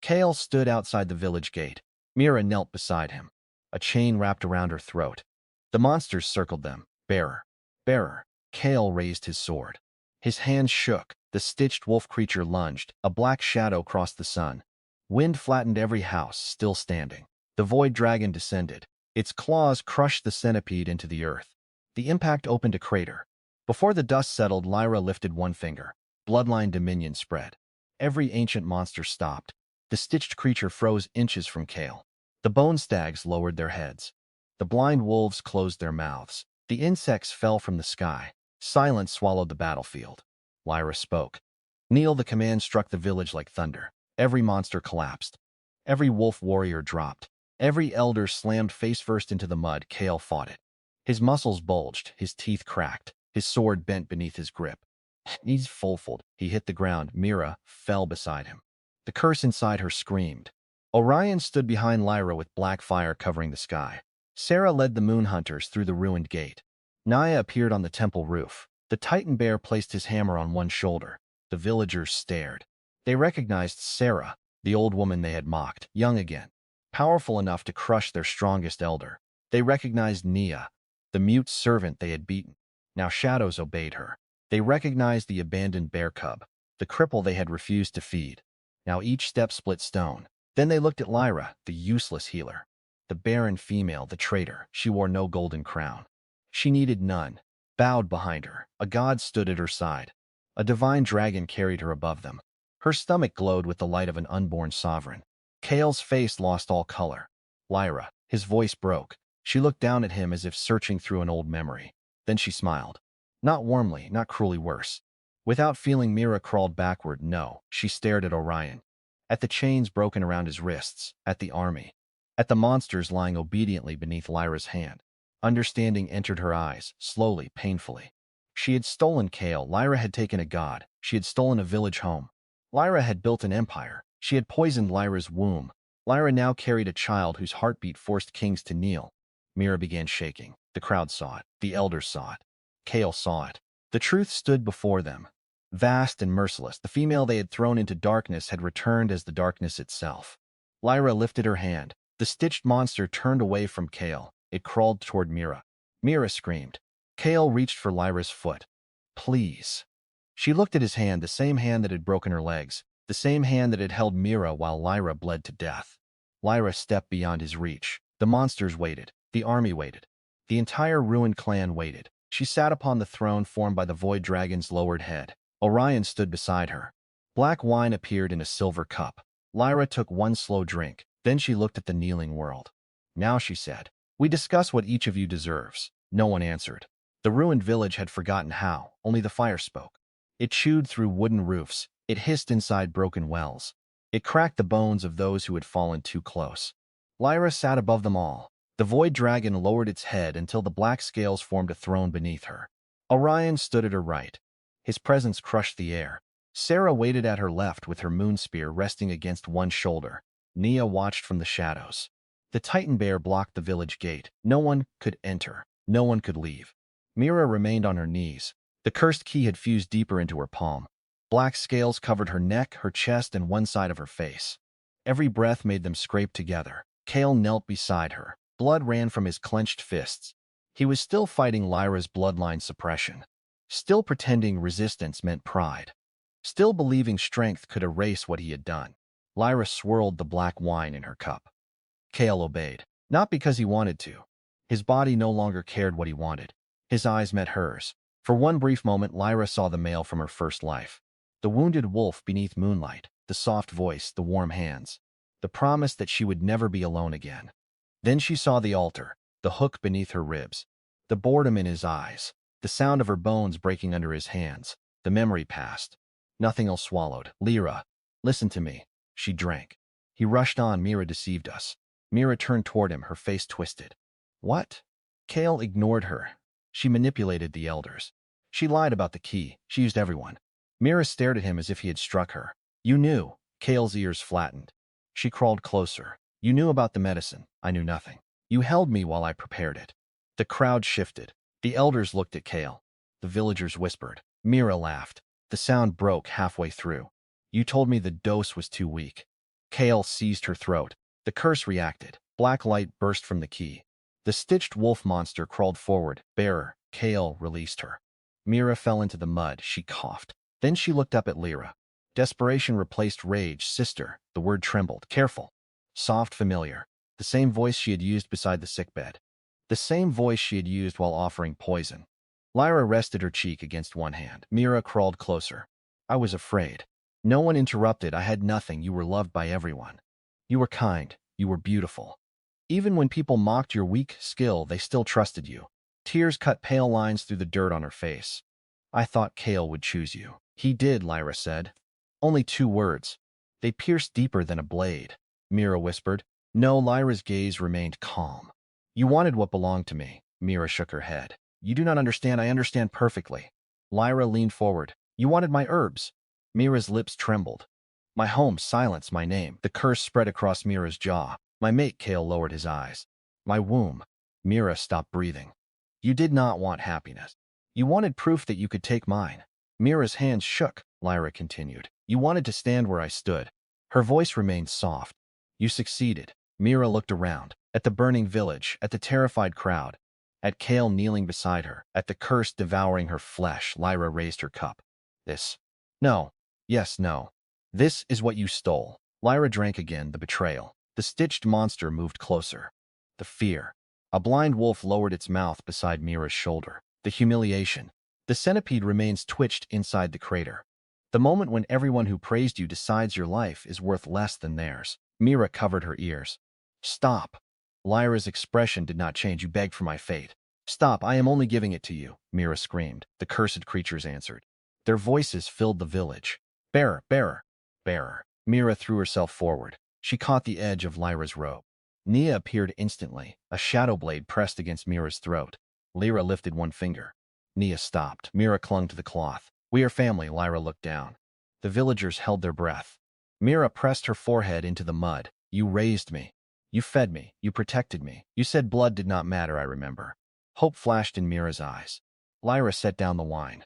Kale stood outside the village gate. Mira knelt beside him. A chain wrapped around her throat. The monsters circled them. "Bearer, bearer." Kale raised his sword. His hands shook. The stitched wolf creature lunged. A black shadow crossed the sun. Wind flattened every house, still standing. The void dragon descended. Its claws crushed the centipede into the earth. The impact opened a crater. Before the dust settled, Lyra lifted one finger. Bloodline Dominion spread. Every ancient monster stopped. The stitched creature froze inches from Kale. The bone stags lowered their heads. The blind wolves closed their mouths. The insects fell from the sky. Silence swallowed the battlefield. Lyra spoke. Kneel, the command struck the village like thunder. Every monster collapsed. Every wolf warrior dropped. Every elder slammed face first into the mud. Kale fought it. His muscles bulged, his teeth cracked, his sword bent beneath his grip. Knees full-fold. He hit the ground. Mira fell beside him. The curse inside her screamed. Orion stood behind Lyra with black fire covering the sky. Sarah led the moon hunters through the ruined gate. Naya appeared on the temple roof. The Titan bear placed his hammer on one shoulder. The villagers stared. They recognized Sarah, the old woman they had mocked, young again, powerful enough to crush their strongest elder. They recognized Nia, the mute servant they had beaten. Now shadows obeyed her. They recognized the abandoned bear cub, the cripple they had refused to feed. Now each step split stone. Then they looked at Lyra, the useless healer. The barren female, the traitor. She wore no golden crown. She needed none. Bowed behind her, a god stood at her side. A divine dragon carried her above them. Her stomach glowed with the light of an unborn sovereign. Kale's face lost all color. Lyra, his voice broke. She looked down at him as if searching through an old memory. Then she smiled. Not warmly, not cruelly worse. Without feeling, Mira crawled backward. No, she stared at Orion. At the chains broken around his wrists. At the army. At the monsters lying obediently beneath Lyra's hand. Understanding entered her eyes, slowly, painfully. She had stolen Kale. Lyra had taken a god. She had stolen a village home. Lyra had built an empire. She had poisoned Lyra's womb. Lyra now carried a child whose heartbeat forced kings to kneel. Mira began shaking. The crowd saw it. The elders saw it. Kale saw it. The truth stood before them. Vast and merciless, the female they had thrown into darkness had returned as the darkness itself. Lyra lifted her hand. The stitched monster turned away from Kale. It crawled toward Mira. Mira screamed. Kale reached for Lyra's foot. Please. She looked at his hand, the same hand that had broken her legs, the same hand that had held Mira while Lyra bled to death. Lyra stepped beyond his reach. The monsters waited. The army waited. The entire ruined clan waited. She sat upon the throne formed by the void dragon's lowered head. Orion stood beside her. Black wine appeared in a silver cup. Lyra took one slow drink. Then she looked at the kneeling world. Now, she said, we discuss what each of you deserves. No one answered. The ruined village had forgotten how. Only the fire spoke. It chewed through wooden roofs. It hissed inside broken wells. It cracked the bones of those who had fallen too close. Lyra sat above them all. The void dragon lowered its head until the black scales formed a throne beneath her. Orion stood at her right. His presence crushed the air. Sarah waited at her left with her moon spear resting against one shoulder. Nia watched from the shadows. The Titan bear blocked the village gate. No one could enter. No one could leave. Mira remained on her knees. The cursed key had fused deeper into her palm. Black scales covered her neck, her chest, and one side of her face. Every breath made them scrape together. Kale knelt beside her. Blood ran from his clenched fists. He was still fighting Lyra's bloodline suppression. Still pretending resistance meant pride. Still believing strength could erase what he had done. Lyra swirled the black wine in her cup. Kale obeyed. Not because he wanted to. His body no longer cared what he wanted. His eyes met hers. For one brief moment, Lyra saw the male from her first life. The wounded wolf beneath moonlight, the soft voice, the warm hands. The promise that she would never be alone again. Then she saw the altar, the hook beneath her ribs, the boredom in his eyes, the sound of her bones breaking under his hands. The memory passed. Nothing else swallowed. Lyra, listen to me. She drank. He rushed on. Mira deceived us. Mira turned toward him, her face twisted. What? Kale ignored her. She manipulated the elders. She lied about the key. She used everyone. Mira stared at him as if he had struck her. You knew. Kale's ears flattened. She crawled closer. You knew about the medicine. I knew nothing. You held me while I prepared it. The crowd shifted. The elders looked at Kale. The villagers whispered. Mira laughed. The sound broke halfway through. You told me the dose was too weak. Kale seized her throat. The curse reacted. Black light burst from the key. The stitched wolf monster crawled forward. Bearer. Kale released her. Mira fell into the mud. She coughed. Then she looked up at Lyra. Desperation replaced rage. Sister. The word trembled. Careful. Soft, familiar. The same voice she had used beside the sickbed. The same voice she had used while offering poison. Lyra rested her cheek against one hand. Mira crawled closer. I was afraid. No one interrupted. I had nothing. You were loved by everyone. You were kind. You were beautiful. Even when people mocked your weak skill, they still trusted you. Tears cut pale lines through the dirt on her face. I thought Kale would choose you. He did, Lyra said. Only 2 words. They pierced deeper than a blade. Mira whispered. No, Lyra's gaze remained calm. You wanted what belonged to me. Mira shook her head. You do not understand. I understand perfectly. Lyra leaned forward. You wanted my herbs. Mira's lips trembled. My home, silence, my name. The curse spread across Mira's jaw. My mate, Kale lowered his eyes. My womb. Mira stopped breathing. You did not want happiness. You wanted proof that you could take mine. Mira's hands shook, Lyra continued. You wanted to stand where I stood. Her voice remained soft. You succeeded. Mira looked around, at the burning village, at the terrified crowd, at Kale kneeling beside her, at the curse devouring her flesh. Lyra raised her cup. This. No. Yes, no. This is what you stole. Lyra drank again, the betrayal. The stitched monster moved closer. The fear. A blind wolf lowered its mouth beside Mira's shoulder. The humiliation. The centipede remains twitched inside the crater. The moment when everyone who praised you decides your life is worth less than theirs. Mira covered her ears. Stop. Lyra's expression did not change. You begged for my fate. Stop, I am only giving it to you, Mira screamed. The cursed creatures answered. Their voices filled the village. Bearer, bearer, bearer. Mira threw herself forward. She caught the edge of Lyra's robe. Nia appeared instantly, a shadow blade pressed against Mira's throat. Lyra lifted one finger. Nia stopped. Mira clung to the cloth. We are family, Lyra looked down. The villagers held their breath. Mira pressed her forehead into the mud. You raised me. You fed me. You protected me. You said blood did not matter, I remember. Hope flashed in Mira's eyes. Lyra set down the wine.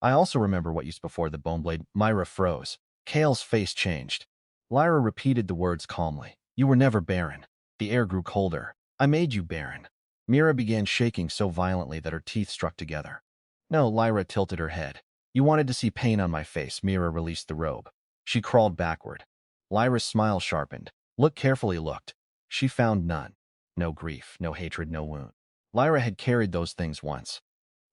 I also remember what used before the bone blade. Myra froze. Kale's face changed. Lyra repeated the words calmly. You were never barren. The air grew colder. I made you barren. Mira began shaking so violently that her teeth struck together. No, Lyra tilted her head. You wanted to see pain on my face. Mira released the robe. She crawled backward. Lyra's smile sharpened. Look carefully, looked. She found none. No grief, no hatred, no wound. Lyra had carried those things once.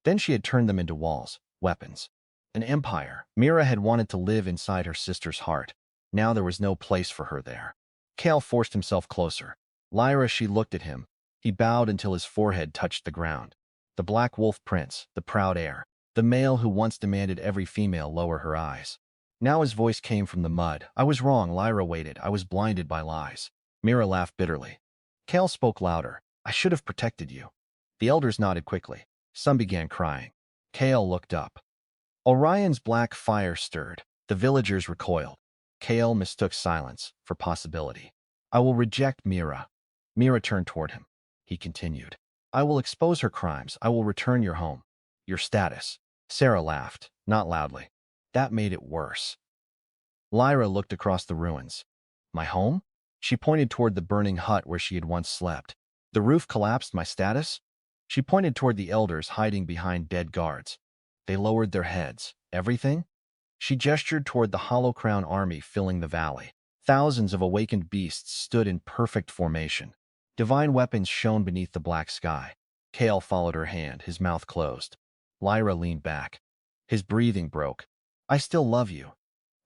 Then she had turned them into walls, weapons. An empire. Mira had wanted to live inside her sister's heart. Now there was no place for her there. Kale forced himself closer. Lyra, she looked at him. He bowed until his forehead touched the ground. The Black Wolf Prince, the proud heir, the male who once demanded every female lower her eyes. Now his voice came from the mud. I was wrong, Lyra waited. I was blinded by lies. Mira laughed bitterly. Kale spoke louder. I should have protected you. The elders nodded quickly. Some began crying. Kale looked up. Orion's black fire stirred. The villagers recoiled. Kale mistook silence for possibility. I will reject Mira. Mira turned toward him. He continued. I will expose her crimes. I will return your home. Your status. Sarah laughed, not loudly. That made it worse. Lyra looked across the ruins. My home? She pointed toward the burning hut where she had once slept. The roof collapsed. My status? She pointed toward the elders hiding behind dead guards. They lowered their heads. Everything? She gestured toward the Hollow Crown army filling the valley. Thousands of awakened beasts stood in perfect formation. Divine weapons shone beneath the black sky. Kale followed her hand, his mouth closed. Lyra leaned back. His breathing broke. I still love you.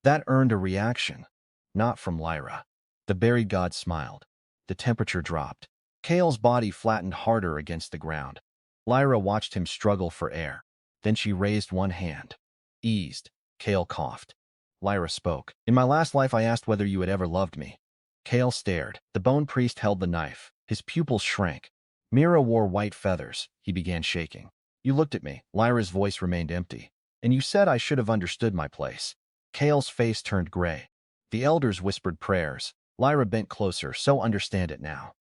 That earned a reaction. Not from Lyra. The buried god smiled. The temperature dropped. Kale's body flattened harder against the ground. Lyra watched him struggle for air. Then she raised one hand. Eased. Kale coughed. Lyra spoke. In my last life I asked whether you had ever loved me. Kale stared. The bone priest held the knife. His pupils shrank. Mira wore white feathers. He began shaking. You looked at me. Lyra's voice remained empty. And you said I should have understood my place. Kale's face turned gray. The elders whispered prayers. Lyra bent closer. So understand it now.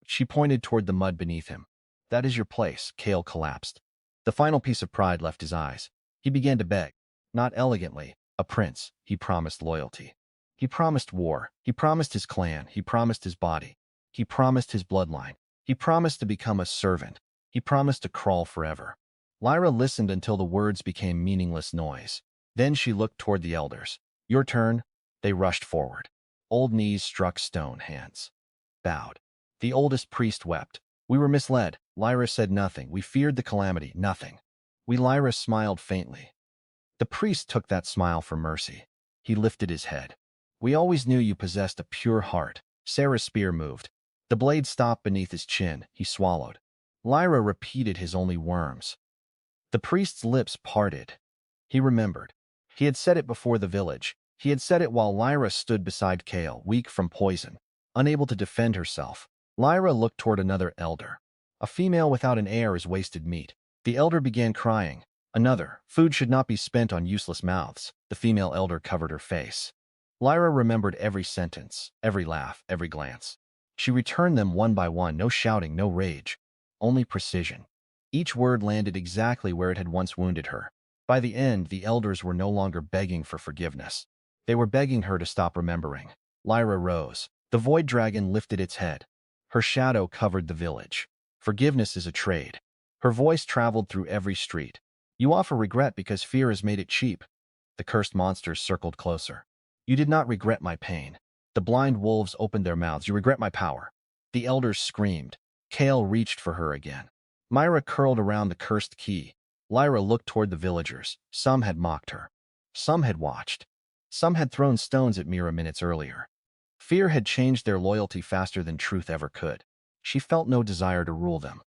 She pointed toward the mud beneath him. That is your place. Kale collapsed. The final piece of pride left his eyes. He began to beg. Not elegantly. A prince. He promised loyalty. He promised war. He promised his clan. He promised his body. He promised his bloodline. He promised to become a servant. He promised to crawl forever. Lyra listened until the words became meaningless noise. Then she looked toward the elders. Your turn. They rushed forward. Old knees struck stone hands. Bowed. The oldest priest wept. We were misled. Lyra said nothing. We feared the calamity. Nothing. Lyra smiled faintly. The priest took that smile for mercy. He lifted his head. We always knew you possessed a pure heart. Sarah's spear moved. The blade stopped beneath his chin. He swallowed. Lyra repeated his only worms. The priest's lips parted. He remembered. He had said it before the village. He had said it while Lyra stood beside Kale, weak from poison, unable to defend herself. Lyra looked toward another elder. A female without an heir is wasted meat. The elder began crying. Another, food should not be spent on useless mouths. The female elder covered her face. Lyra remembered every sentence, every laugh, every glance. She returned them one by one, no shouting, no rage, only precision. Each word landed exactly where it had once wounded her. By the end, the elders were no longer begging for forgiveness. They were begging her to stop remembering. Lyra rose. The void dragon lifted its head. Her shadow covered the village. Forgiveness is a trade. Her voice traveled through every street. You offer regret because fear has made it cheap. The cursed monsters circled closer. You did not regret my pain. The blind wolves opened their mouths. You regret my power. The elders screamed. Kale reached for her again. Myra curled around the cursed key. Lyra looked toward the villagers. Some had mocked her. Some had watched. Some had thrown stones at Mira minutes earlier. Fear had changed their loyalty faster than truth ever could. She felt no desire to rule them.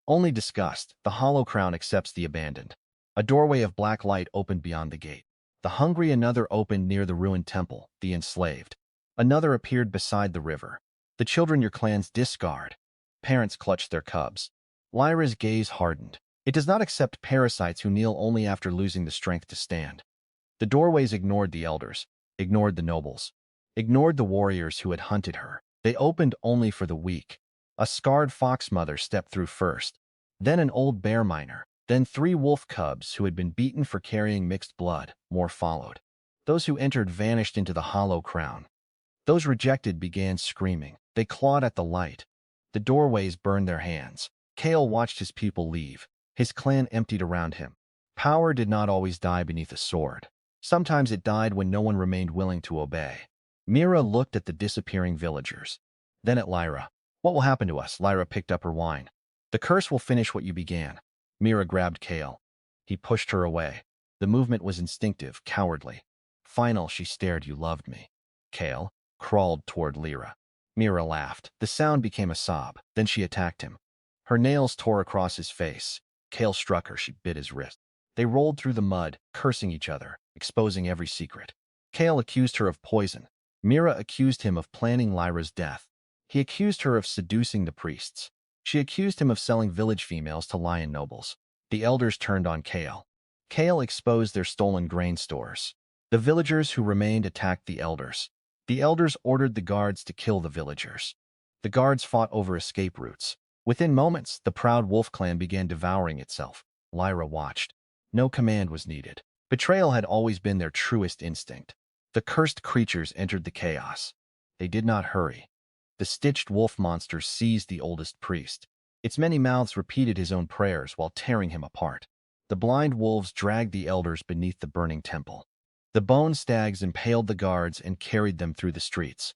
Only disgust. The hollow crown accepts the abandoned. A doorway of black light opened beyond the gate. The hungry another opened near the ruined temple, the enslaved. Another appeared beside the river. The children your clans discard. Parents clutched their cubs. Lyra's gaze hardened. It does not accept parasites who kneel only after losing the strength to stand. The doorways ignored the elders, ignored the nobles, ignored the warriors who had hunted her. They opened only for the weak. A scarred fox mother stepped through first, then an old bear miner, then 3 wolf cubs who had been beaten for carrying mixed blood. More followed. Those who entered vanished into the hollow crown. Those rejected began screaming. They clawed at the light. The doorways burned their hands. Kale watched his people leave. His clan emptied around him. Power did not always die beneath a sword. Sometimes it died when no one remained willing to obey. Mira looked at the disappearing villagers. Then at Lyra. What will happen to us? Lyra picked up her wine. The curse will finish what you began. Mira grabbed Kale. He pushed her away. The movement was instinctive, cowardly. Final, she stared. You loved me. Kale crawled toward Lyra. Mira laughed. The sound became a sob. Then she attacked him. Her nails tore across his face. Kale struck her. She bit his wrist. They rolled through the mud, cursing each other, exposing every secret. Kale accused her of poison. Mira accused him of planning Lyra's death. He accused her of seducing the priests. She accused him of selling village females to lion nobles. The elders turned on Kale. Kale exposed their stolen grain stores. The villagers who remained attacked the elders. The elders ordered the guards to kill the villagers. The guards fought over escape routes. Within moments, the proud wolf clan began devouring itself. Lyra watched. No command was needed. Betrayal had always been their truest instinct. The cursed creatures entered the chaos. They did not hurry. The stitched wolf monster seized the oldest priest. Its many mouths repeated his own prayers while tearing him apart. The blind wolves dragged the elders beneath the burning temple. The bone stags impaled the guards and carried them through the streets.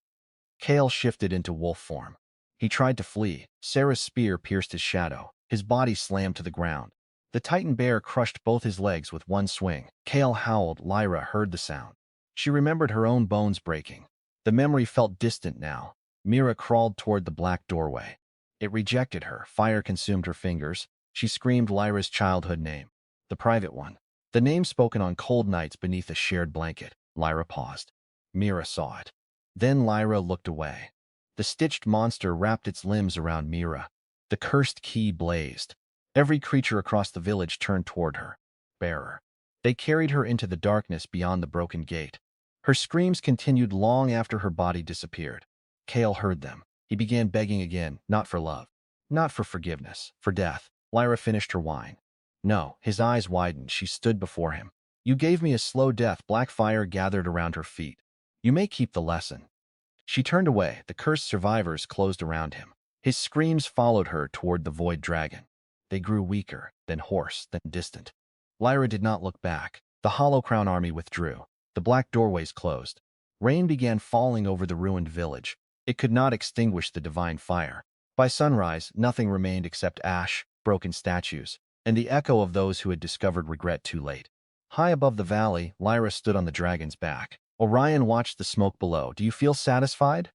Kale shifted into wolf form. He tried to flee. Sarah's spear pierced his shadow. His body slammed to the ground. The Titan bear crushed both his legs with one swing. Kale howled. Lyra heard the sound. She remembered her own bones breaking. The memory felt distant now. Mira crawled toward the black doorway. It rejected her. Fire consumed her fingers. She screamed Lyra's childhood name. The private one. The name spoken on cold nights beneath a shared blanket. Lyra paused. Mira saw it. Then Lyra looked away. The stitched monster wrapped its limbs around Mira. The cursed key blazed. Every creature across the village turned toward her. Bearer. They carried her into the darkness beyond the broken gate. Her screams continued long after her body disappeared. Kale heard them. He began begging again, not for love, not for forgiveness, for death. Lyra finished her wine. No, his eyes widened. She stood before him. You gave me a slow death. Black fire gathered around her feet. You may keep the lesson. She turned away. The cursed survivors closed around him. His screams followed her toward the void dragon. They grew weaker, then hoarse, then distant. Lyra did not look back. The Hollow Crown army withdrew. The black doorways closed. Rain began falling over the ruined village. It could not extinguish the divine fire. By sunrise, nothing remained except ash, broken statues, and the echo of those who had discovered regret too late. High above the valley, Lyra stood on the dragon's back. Orion watched the smoke below. Do you feel satisfied?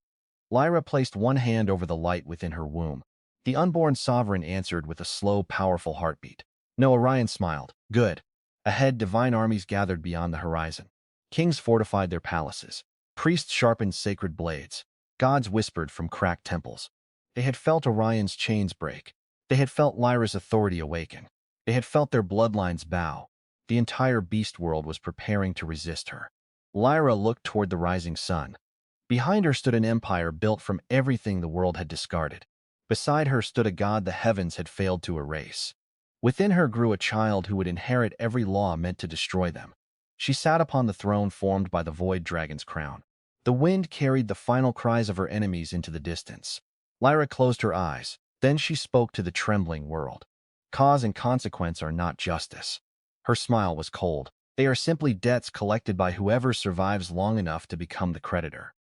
Lyra placed one hand over the light within her womb. The unborn sovereign answered with a slow, powerful heartbeat. No, Orion smiled. Good. Ahead, divine armies gathered beyond the horizon. Kings fortified their palaces. Priests sharpened sacred blades. Gods whispered from cracked temples. They had felt Orion's chains break. They had felt Lyra's authority awaken. They had felt their bloodlines bow. The entire beast world was preparing to resist her. Lyra looked toward the rising sun. Behind her stood an empire built from everything the world had discarded. Beside her stood a god the heavens had failed to erase. Within her grew a child who would inherit every law meant to destroy them. She sat upon the throne formed by the void dragon's crown. The wind carried the final cries of her enemies into the distance. Lyra closed her eyes. Then she spoke to the trembling world. Cause and consequence are not justice. Her smile was cold. They are simply debts collected by whoever survives long enough to become the creditor.